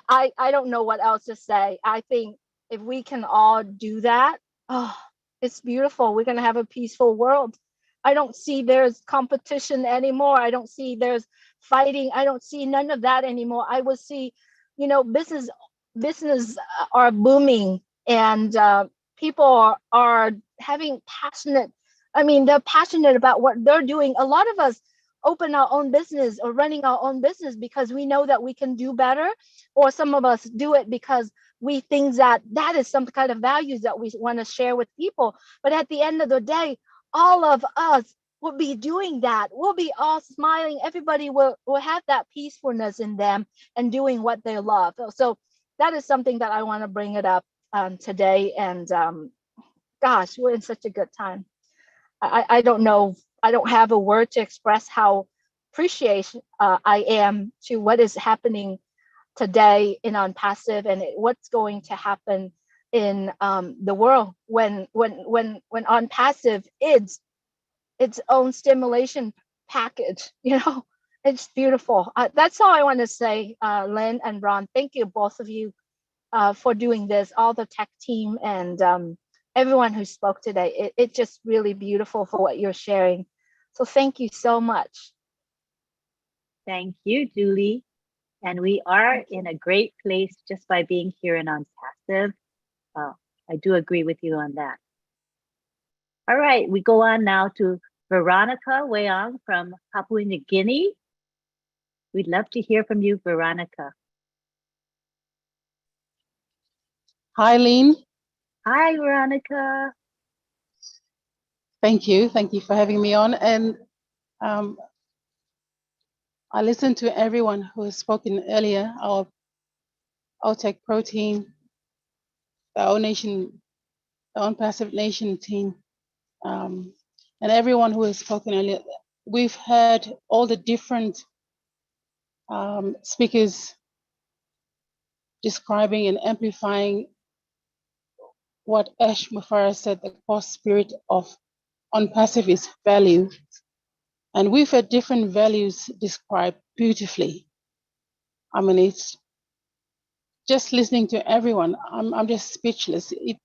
I don't know what else to say. I think if we can all do that, oh, it's beautiful. We're going to have a peaceful world. I don't see there's competition anymore. I don't see there's fighting. I don't see none of that anymore. I will see, you know, business are booming, and people are having passionate. I mean, they're passionate about what they're doing. A lot of us open our own business or running our own business because we know that we can do better, or some of us do it because we think that that is some kind of values that we want to share with people. But at the end of the day, all of us will be doing that. We'll be all smiling. Everybody will have that peacefulness in them and doing what they love. So that is something that I want to bring it up today. And gosh, we're in such a good time. I don't know. I don't have a word to express how appreciation I am to what is happening today in ONPASSIVE and what's going to happen in the world when ONPASSIVE is its own stimulation package. You know, it's beautiful. That's all I want to say, Lynn and Ron. Thank you, both of you, for doing this, all the tech team and everyone who spoke today. It's just really beautiful for what you're sharing. So thank you so much. Thank you, Julie. And we are in a great place just by being here in ONPASSIVE. I do agree with you on that. All right, we go on now to Veronica Weong from Papua New Guinea. We'd love to hear from you, Veronica. Hi, Lynn. Hi, Veronica. Thank you. Thank you for having me on. And I listened to everyone who has spoken earlier, our Tech Pro team, the ONPASSIVE Nation team, and everyone who has spoken earlier. We've heard all the different speakers describing and amplifying what Ash Mufara said, the core spirit of ONPASSIVE is value. And we've had different values described beautifully. I mean, it's just listening to everyone, I'm just speechless. It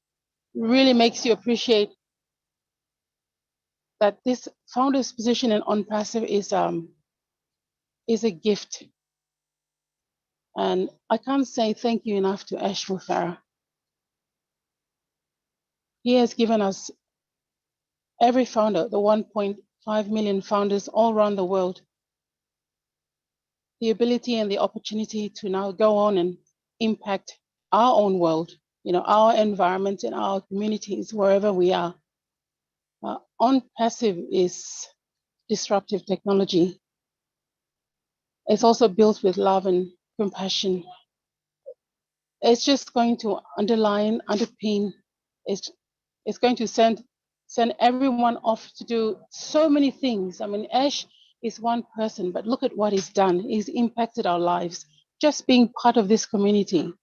really makes you appreciate that this founder's position in ONPASSIVE is a gift. And I can't say thank you enough to Ash Mufara. He has given us, every founder, the 1.5 million founders all around the world, the ability and the opportunity to now go on and impact our own world, you know, our environment and our communities, wherever we are. ONPASSIVE is disruptive technology. It's also built with love and compassion. It's just going to underpin, it's going to send everyone off to do so many things. I mean, Ash is one person, but look at what he's done. He's impacted our lives. Just being part of this community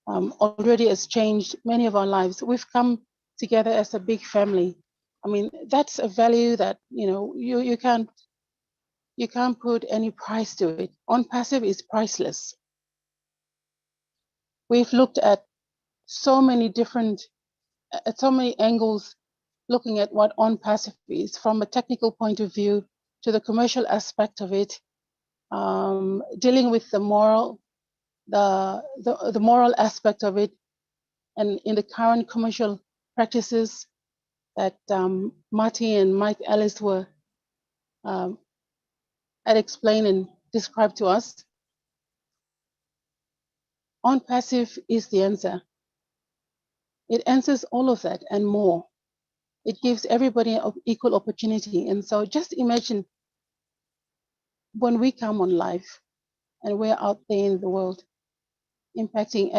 already has changed many of our lives. We've come together as a big family. I mean, that's a value that, you know, you can't put any price to it. ONPASSIVE is priceless. We've looked at so many different, at so many angles looking at what ONPASSIVE is from a technical point of view to the commercial aspect of it, dealing with the moral aspect of it, and in the current commercial practices that Marty and Mike Ellis were had explained and described to us. ONPASSIVE is the answer. It answers all of that and more. It gives everybody an equal opportunity. And so just imagine when we come on live and we're out there in the world, impacting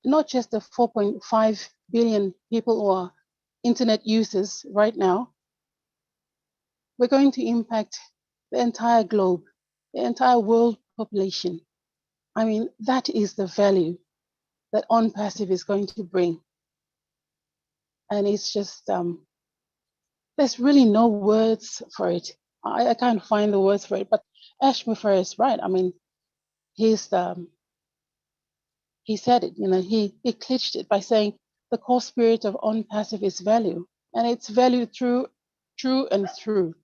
not just the 4.5 billion people who are internet users right now, we're going to impact the entire globe, the entire world population. I mean, that is the value that ONPASSIVE is going to bring. And it's just, there's really no words for it. I can't find the words for it, but Ashmuffer is right. I mean, he said it, he clinched it by saying the core spirit of ONPASSIVE is value, and it's value through and through.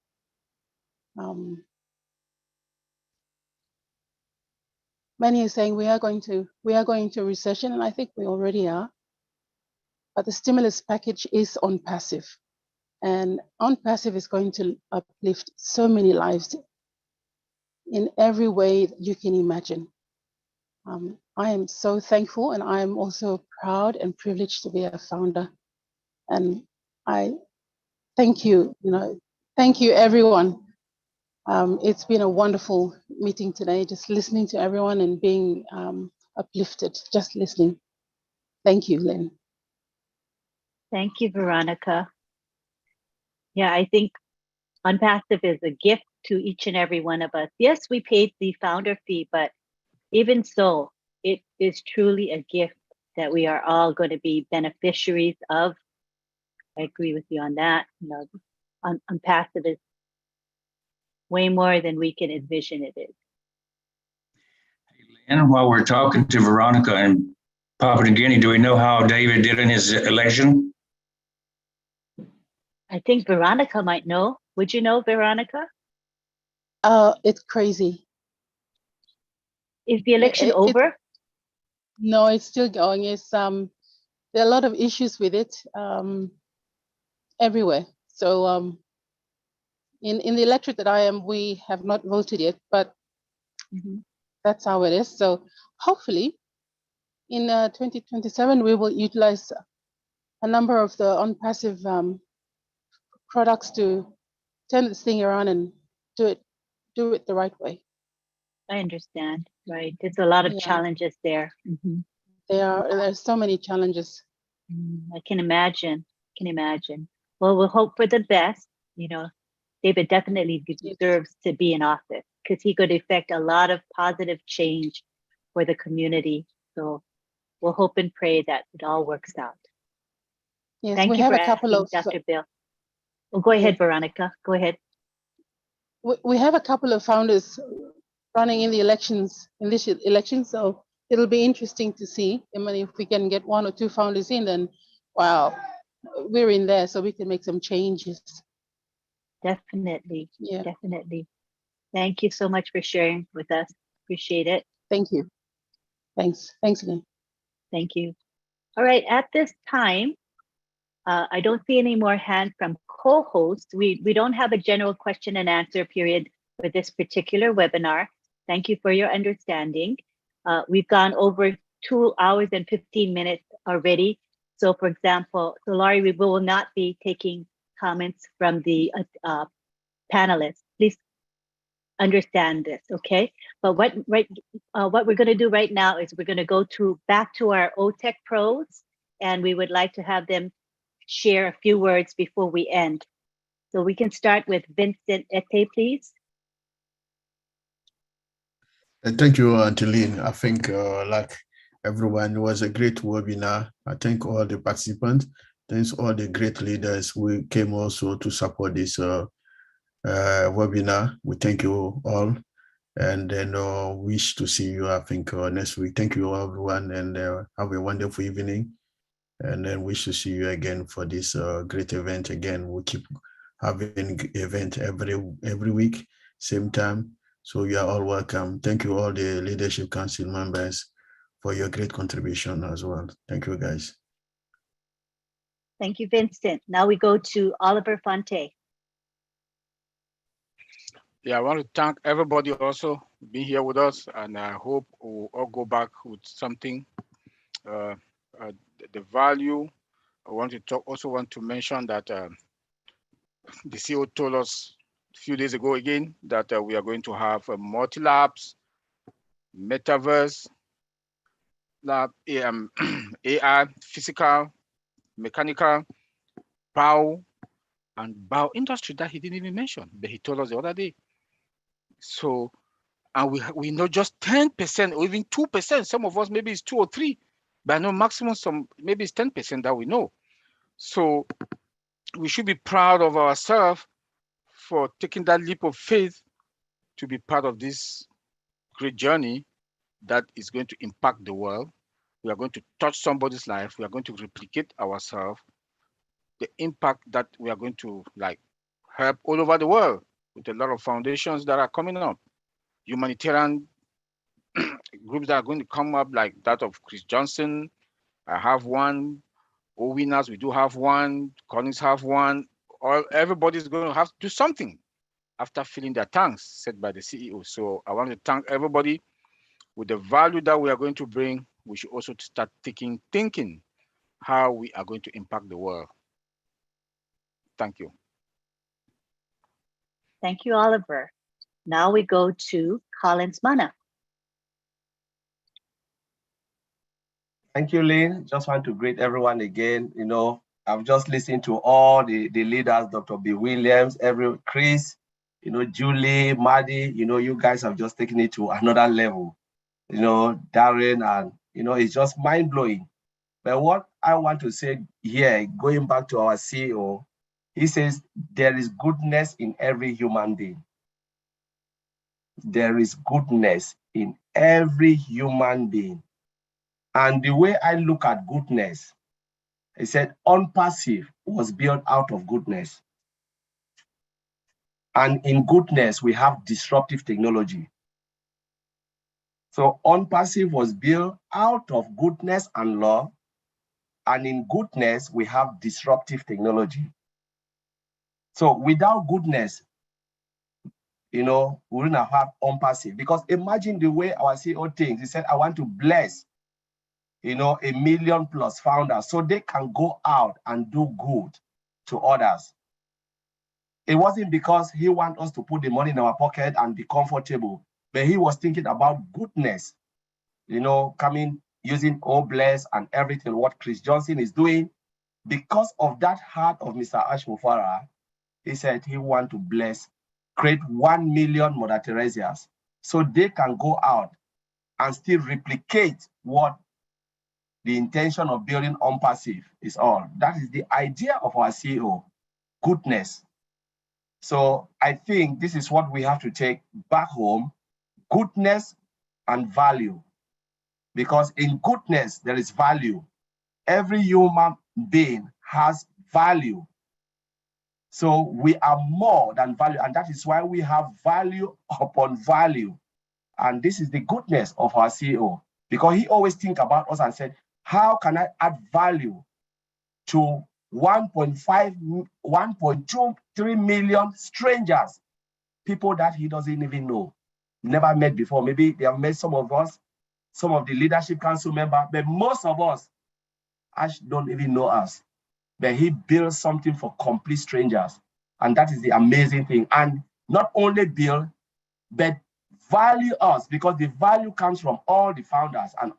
Many are saying we are going to recession, and I think we already are. But the stimulus package is ONPASSIVE, and ONPASSIVE is going to uplift so many lives in every way that you can imagine. I am so thankful, and I am also proud and privileged to be a founder. And I thank you, thank you everyone. It's been a wonderful meeting today, just listening to everyone and being uplifted, just listening. Thank you, Lynn. Thank you, Veronica. Yeah, I think ONPASSIVE is a gift to each and every one of us. Yes, we paid the founder fee, but even so, it is truly a gift that we are all going to be beneficiaries of. I agree with you on that. ONPASSIVE is way more than we can envision it is. And while we're talking to Veronica and Papua New Guinea, do we know how David did in his election? I think Veronica might know. Would you know, Veronica? It's crazy. Is the election over? No, it's still going. There are a lot of issues with it everywhere. So in the electorate that I am, we have not voted yet, but that's how it is. So hopefully in 2027, we will utilize a number of the ONPASSIVE products to turn this thing around and do it the right way. I understand, right? There's a lot of challenges there. There's so many challenges. I can imagine. Well, we'll hope for the best. David definitely deserves to be in office because he could effect a lot of positive change for the community. So we'll hope and pray that it all works out. Yes, Thank we you have for a couple asking, of Dr. Bill. Well, go ahead, Veronica. Go ahead. We have a couple of founders running in the elections, in this election, so it'll be interesting to see. I mean, if we can get one or two founders in, then wow, we're in there, so we can make some changes. Definitely. Definitely. Thank you so much for sharing with us. Appreciate it. Thank you. Thanks again. Thank you. All right, at this time, I don't see any more hands from co-hosts. We don't have a general question and answer period for this particular webinar. Thank you for your understanding. We've gone over 2 hours and 15 minutes already. So for example, Laurie, we will not be taking comments from the panelists. Please understand this, okay? But what we're going to do right now is we're going to go back to our OTEC pros, and we would like to have them share a few words before we end. So we can start with Vincent Ete, please. Thank you, Angeline. I think like everyone, it was a great webinar. I thank all the participants. Thanks all the great leaders who came also to support this webinar. We thank you all, and then wish to see you, I think, next week. Thank you, everyone, and have a wonderful evening. And then we should see you again for this great event again. We'll keep having event every week, same time. So you are all welcome. Thank you all the Leadership Council members for your great contribution as well. Thank you, guys. Thank you, Vincent. Now we go to Oliver Fonte. Yeah, I want to thank everybody also being here with us, and I hope we'll all go back with something. The value, I want to talk, also want to mention that the CEO told us a few days ago again that we are going to have multi-labs, metaverse, lab, AI, physical, mechanical, bio, and bio industry that he didn't even mention, but he told us the other day. So, and we know just 10% or even 2%. Some of us maybe it's 2 or 3, but I know maximum some maybe it's 10% that we know. So we should be proud of ourselves for taking that leap of faith to be part of this great journey that is going to impact the world. We are going to touch somebody's life. We are going to replicate ourselves. The impact that we are going to help all over the world with a lot of foundations that are coming up. Humanitarian groups that are going to come up like that of Chris Johnson. I have one. Winners, we do have one. Collins have one. Everybody's going to have to do something after filling their tanks, said by the CEO. So I want to thank everybody. With the value that we are going to bring, we should also start thinking how we are going to impact the world. Thank you. Thank you, Oliver. Now we go to Collins Mana. Thank you, Lynn. Just want to greet everyone again. You know, I've just listened to all the leaders, Dr. B. Williams, Chris, you know, Julie, Maddie, you know, you guys have just taken it to another level. You know, Darren, and, you know, it's just mind-blowing. But what I want to say here, going back to our CEO, he says, there is goodness in every human being. There is goodness in every human being. And the way I look at goodness, he said, ONPASSIVE was built out of goodness. And in goodness, we have disruptive technology. So ONPASSIVE was built out of goodness and love. And in goodness, we have disruptive technology. So without goodness, you know, we wouldn't have ONPASSIVE. Because imagine the way our CEO thinks. He said, I want to bless, you know, 1 million+ founders so they can go out and do good to others. It wasn't because he wants us to put the money in our pocket and be comfortable, but he was thinking about goodness, you know, using Bless and everything, what Chris Johnson is doing. Because of that heart of Mr. Ashmufara, he said he wants to create 1 million Mother Teresias so they can go out and still replicate what the intention of building ONPASSIVE is all. That is the idea of our CEO, goodness. So I think this is what we have to take back home, goodness and value. Because in goodness, there is value. Every human being has value. So we are more than value, and that is why we have value upon value. And this is the goodness of our CEO, because he always think about us and said, how can I add value to 1.23 million strangers, people that he doesn't even know, never met before. Maybe they have met some of us, some of the leadership council members, but most of us don't even know us. But he built something for complete strangers. And that is the amazing thing. And not only build, but value us, because the value comes from all the founders and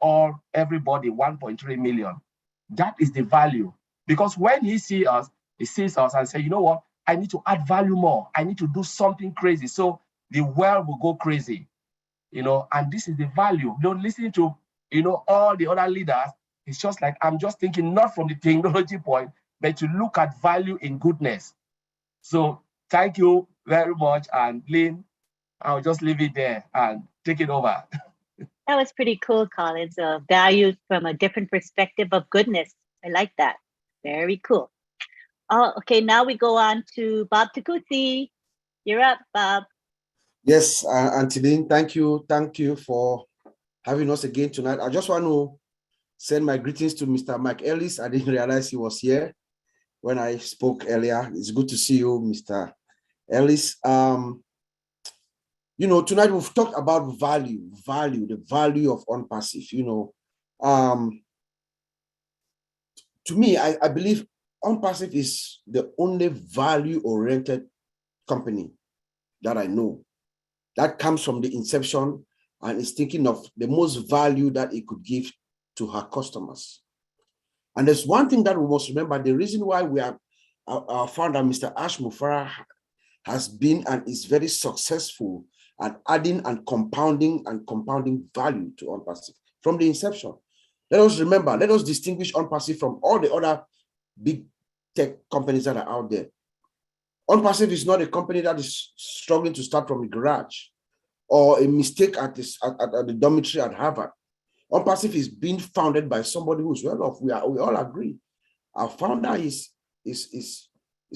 everybody, 1.3 million. That is the value. Because when he sees us and say, you know what, I need to add value more. I need to do something crazy. So the world will go crazy, you know, and this is the value. Don't listen to, you know, all the other leaders. It's just like, I'm just thinking not from the technology point, but to look at value in goodness. So thank you very much. And Lynn, I'll just leave it there and take it over. That was pretty cool, Collins. Values from a different perspective of goodness. I like that. Very cool. Oh, okay. Now we go on to Bob Takuti. You're up, Bob. Yes, Antilene, thank you. Thank you for having us again tonight. I just want to send my greetings to Mr. Mike Ellis. I didn't realize he was here when I spoke earlier. It's good to see you, Mr. Ellis. You know, tonight we've talked about the value of ONPASSIVE. You know, to me, I believe ONPASSIVE is the only value-oriented company that I know that comes from the inception and is thinking of the most value that it could give to her customers. And there's one thing that we must remember: the reason why we are our founder, Mr. Ash Mufara, has been and is very successful at adding and compounding value to ONPASSIVE from the inception. Let us remember, let us distinguish ONPASSIVE from all the other big tech companies that are out there. ONPASSIVE is not a company that is struggling to start from a garage or a mistake at the dormitory at Harvard. ONPASSIVE is being founded by somebody who's well off. We all agree. Our founder is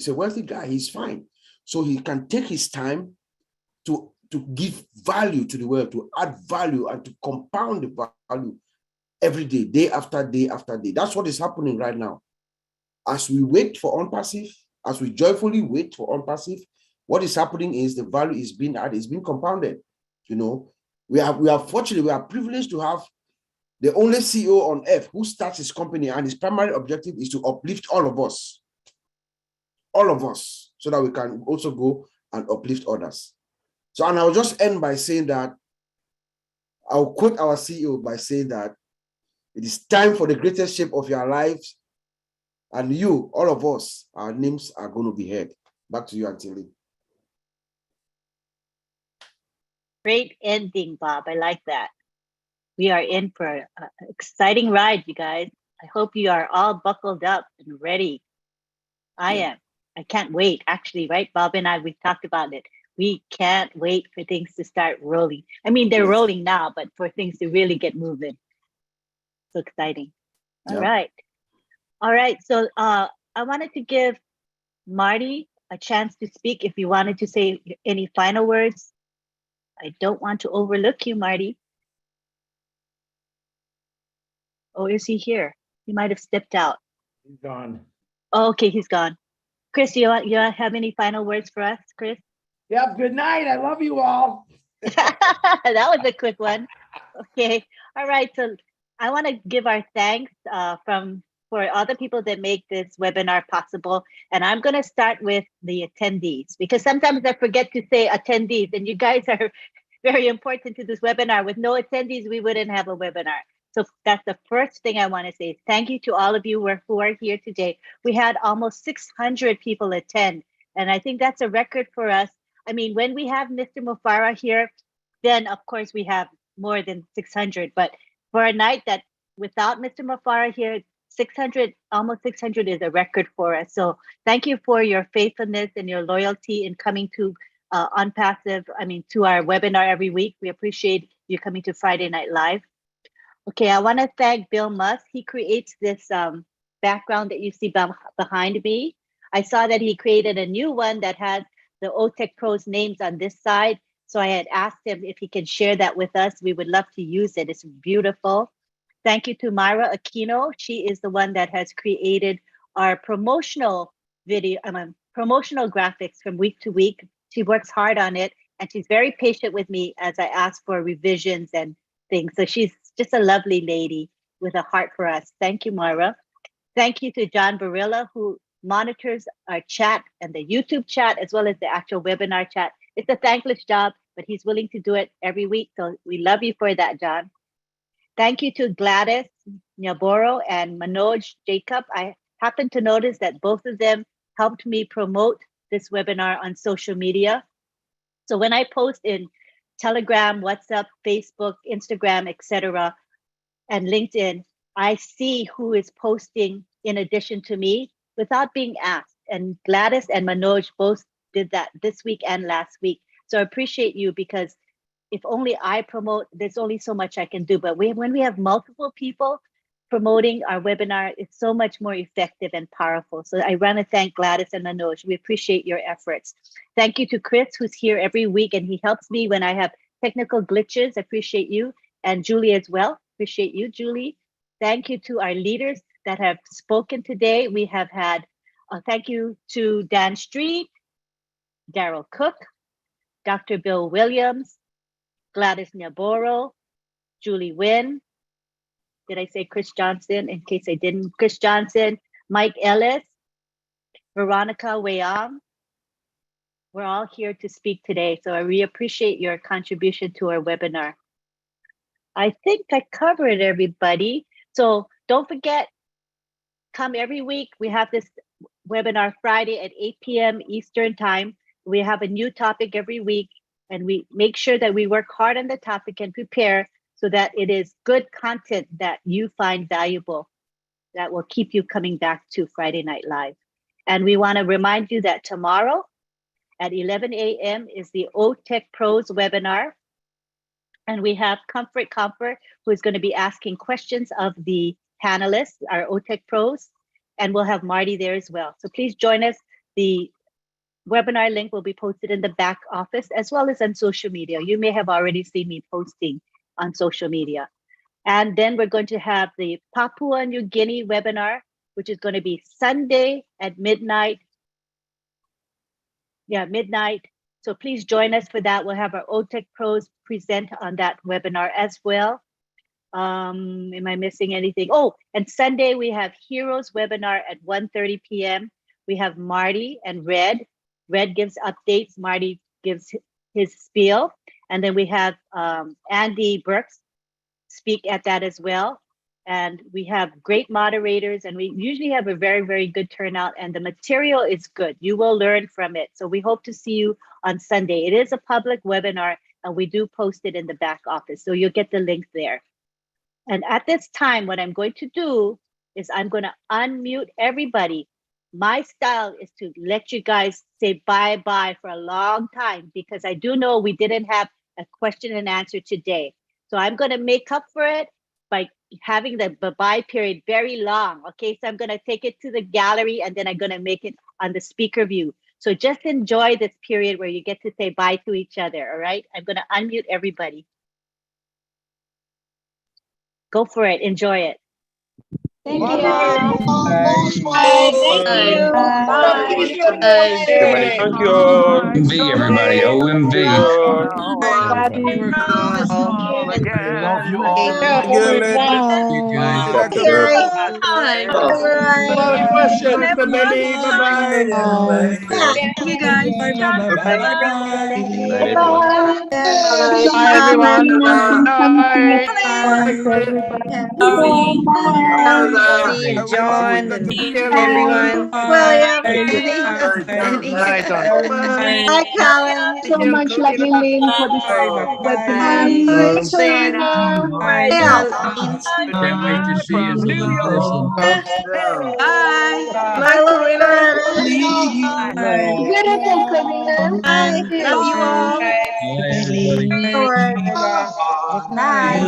a wealthy guy. He's fine. So he can take his time to give value to the world, to add value and to compound the value every day, day after day after day. That's what is happening right now. As we wait for ONPASSIVE, as we joyfully wait for ONPASSIVE, what is happening is the value is being added, is being compounded. You know, we are fortunate, we are privileged to have the only CEO on earth who starts his company and his primary objective is to uplift all of us, so that we can also go and uplift others. So, and I'll just end by saying that, I'll quote our CEO by saying that it is time for the greatest shape of your lives, and you, all of us, our names are going to be heard. Back to you, Antilene. Great ending, Bob. I like that. We are in for an exciting ride, you guys. I hope you are all buckled up and ready. I am. I can't wait. Actually, right? Bob and I, we've talked about it. We can't wait for things to start rolling. I mean, they're rolling now, but for things to really get moving. So exciting. All right. All right. So I wanted to give Marty a chance to speak if you wanted to say any final words. I don't want to overlook you, Marty. Oh, is he here? He might have stepped out. He's gone. Oh, okay, he's gone. Chris, you have any final words for us, Chris? Yep. Good night. I love you all. That was a quick one. Okay. All right. So I want to give our thanks for all the people that make this webinar possible. And I'm going to start with the attendees, because sometimes I forget to say attendees, and you guys are very important to this webinar. With no attendees, we wouldn't have a webinar. So that's the first thing I want to say. Thank you to all of you who are here today. We had almost 600 people attend, and I think that's a record for us. I mean, when we have Mr. Mufara here, then of course we have more than 600. But for a night that without Mr. Mufara here, 600, almost 600 is a record for us. So thank you for your faithfulness and your loyalty in coming to ONPASSIVE, to our webinar every week. We appreciate you coming to Friday Night Live. Okay, I want to thank Bill Musk. He creates this background that you see behind me. I saw that he created a new one that has the OTech Pros names on this side. So I had asked him if he can share that with us. We would love to use it. It's beautiful. Thank you to Myra Aquino. She is the one that has created our promotional video, promotional graphics from week to week. She works hard on it, and she's very patient with me as I ask for revisions and things. So she's just a lovely lady with a heart for us. Thank you, Myra. Thank you to John Barilla, who monitors our chat and the YouTube chat, as well as the actual webinar chat. It's a thankless job, but he's willing to do it every week. So we love you for that, John. Thank you to Gladys Nyaboro and Manoj Jacob. I happened to notice that both of them helped me promote this webinar on social media. So when I post in Telegram, WhatsApp, Facebook, Instagram, etc., and LinkedIn, I see who is posting in addition to me without being asked. And Gladys and Manoj both did that this week and last week. So I appreciate you, because if only I promote, there's only so much I can do. But when we have multiple people promoting our webinar. It's so much more effective and powerful. So I want to thank Gladys and Manoj. We appreciate your efforts. Thank you to Chris, who's here every week, and he helps me when I have technical glitches. I appreciate you. And Julie as well. Appreciate you, Julie. Thank you to our leaders that have spoken today. We have had, thank you to Dan Street, Daryl Cook, Dr. Bill Williams, Gladys Nyaboro, Julie Wynn. Did I say Chris Johnson? In case I didn't, Chris Johnson, Mike Ellis, Veronica Weyang. We're all here to speak today. So I really appreciate your contribution to our webinar. I think I covered everybody. So don't forget, come every week. We have this webinar Friday at 8 p.m. Eastern time. We have a new topic every week, and we make sure that we work hard on the topic and prepare so that it is good content that you find valuable, that will keep you coming back to Friday Night Live. And we want to remind you that tomorrow at 11 a.m. is the OTech Pros webinar. And we have Comfort, who is going to be asking questions of the panelists, our OTech Pros, and we'll have Marty there as well. So please join us. The webinar link will be posted in the back office as well as on social media. You may have already seen me posting on social media. And then we're going to have the Papua New Guinea webinar, which is going to be Sunday at midnight. Yeah, midnight. So please join us for that. We'll have our OTech Pros present on that webinar as well. Am I missing anything? Oh, and Sunday we have Heroes webinar at 1:30 p.m. We have Marty and Red. Red gives updates. Marty gives his spiel. And then we have Andy Burks speak at that as well. And we have great moderators, and we usually have a very, very good turnout, and the material is good. You will learn from it. So we hope to see you on Sunday. It is a public webinar, and we do post it in the back office. So you'll get the link there. And at this time, what I'm going to do is I'm going to unmute everybody. My style is to let you guys say bye-bye for a long time, because I do know we didn't have a question and answer today. So I'm going to make up for it by having the bye-bye period very long. Okay, so I'm going to take it to the gallery, and then I'm going to make it on the speaker view. So just enjoy this period where you get to say bye to each other. All right, I'm going to unmute everybody. Go for it. Enjoy it. Thank you. Bye. Thank you. Bye. Everybody, thank you. OMV, everybody. OMV. Love you all. See you later. Another question, Mr. Benny. Bye-bye. You guys. Night, everyone. Bye, everyone. Bye. See you, John, and everyone. William, Annie, Night, John. Hi, Colin. So much, lovely Lynn, for this webinar. Santa. Hi, Darlene. Can't wait to see you in person. Bye. Bye, Loretta. Beautiful, Camila. Bye. Love you all. Good night.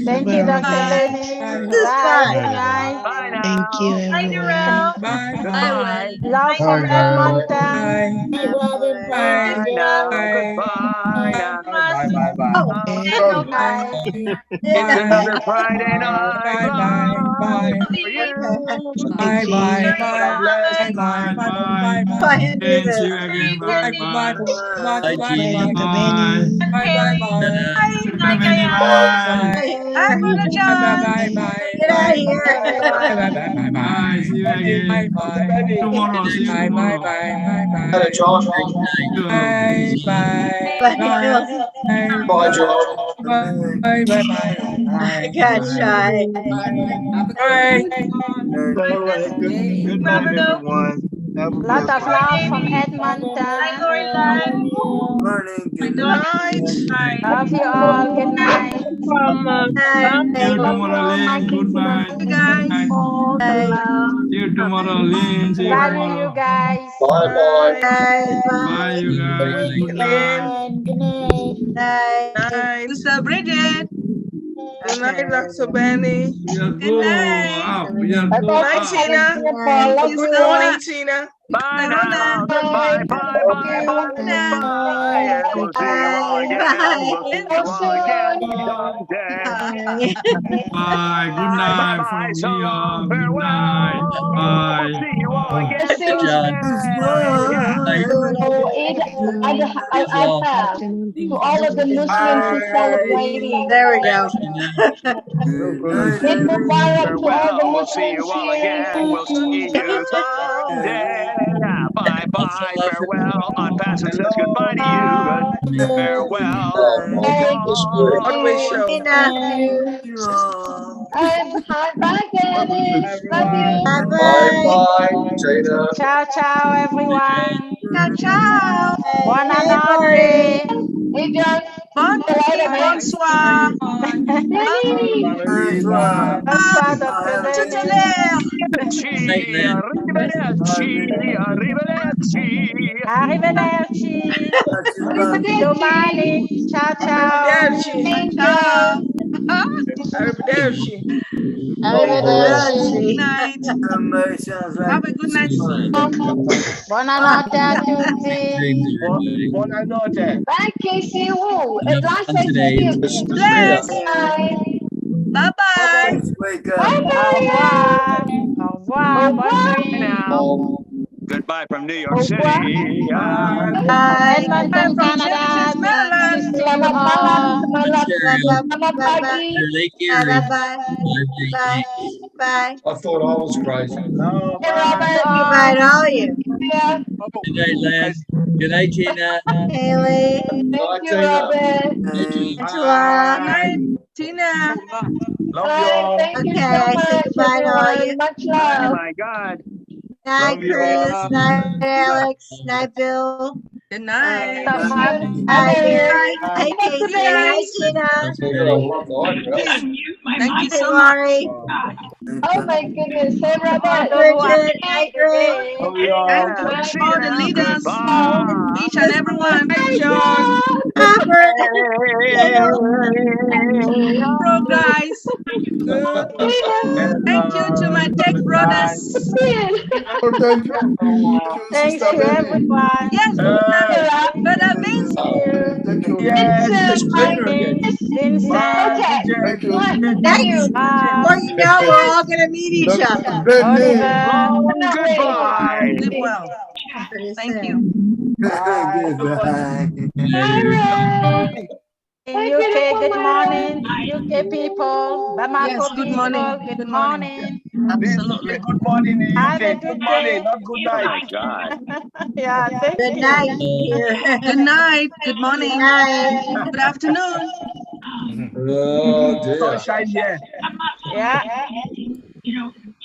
Thank you, Dr. Lenny. Bye. Good night. Thank you, everyone. Bye. Love from Edmonton. Bye now. Goodbye now. Bye, bye, bye. Good night. It's another Friday night. Bye. For you. Thank you. God bless. Bye. See you again. Bye. Bye. Bye, Dr. Benny. I'm gonna John. Get out of here. Bye. See you again. Tomorrow. See you tomorrow. Bye, John. Bye, John. I got shy. Good night, everyone. Have a Lot of love from Edmonton. Good night. Love you all. Good night. See you tomorrow, Lynn. Good night. See you tomorrow, Lynn. See you Value tomorrow. you guys. Bye, bye. Bye, you guys. Good night. Good night. Night. Sister Bridget. Good night, Dr. Benny. Good night. Good night, Tina. Good morning, Tina. Bye now. Goodbye. Bye, bye, bye, bye. And we'll see you all again. We'll see you all again someday. Bye. Good night Bye, from so New long. York. Good Farewell. night. We'll Bye. see you all again Good job. someday. To all of the Muslims who celebrating. There we go. Eid Mubarak to all the Farewell. We'll see Muslims you all here. again. We'll see you someday. Bye bye. Farewell. ONPASSIVE says goodbye to you. Good farewell. Au revoir. Broadway show. Thank you. Bye, guys. Love you. Bye-bye. Ciao, ciao, everyone. Ciao, ciao. Buonanotte. Hey, John. Bon nuit, bonsoir. Bonsoir, Dr. À tout à Lenny. l'heure. Arrivederci. Arrivederci. Domani. Ciao, ciao. Arrivederci. Ciao. Arrivederci. Arrivederci. Good night. Have a good night. Buonanotte a tutti. Buonanotte. Bye, Casey. Woo. At last I Today see you. is Bless. Bye. Bye-bye. Au revoir. Au revoir. Bonne nuit. Now. Goodbye from New York City. Bye. Edmonton, From Canada. Genesis, Maryland. Peace to you all. Selamat pagi. Lake Erie. Bye. Bye. I thought I was crazy. Hey, Robert. Goodbye to all of you. Yeah. Good night, Len. Good night, Gina. Haley. Thank you, Robert. Good night, Tina. Bye. Thank you so Okay, much, say goodbye to all everyone. you. Much Oh love. my God. Night, Chris. Night, Alex. Night, Bill. Good night. Thank you. Hi, Bye. Hi, Casey. Hi, Tina. Thank you Hey, so much. Laurie. Oh my goodness. Hey, Robert. Bridget. Hi, Greg. Thank you, Yeah. See you all the now. leaders, Goodbye. each and every one. Hi, John. Robert. Pro guys. Thank you to my tech brothers. Thanks to everyone. Yes, Brother Vince. Vincent. Next, Bob. before you know, we're all going to meet each other. Oliver. Long goodbye. Sleep well. Thank you. In UK, good morning. UK people. Bamako Yes, good morning. people, good Good morning. morning. Absolutely. Good morning in Have a UK. good Good morning, day. not good night. Oh my God. Yeah, thank Good you. night here. Good night. Good morning. Night. Good afternoon. Sunshine here. Yeah.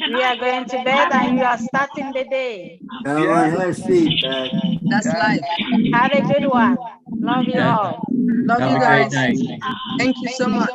We are going to bed and you are starting the day. That's life. Have a good one. Love you all. Love Have you a great guys. night. Thank you so much.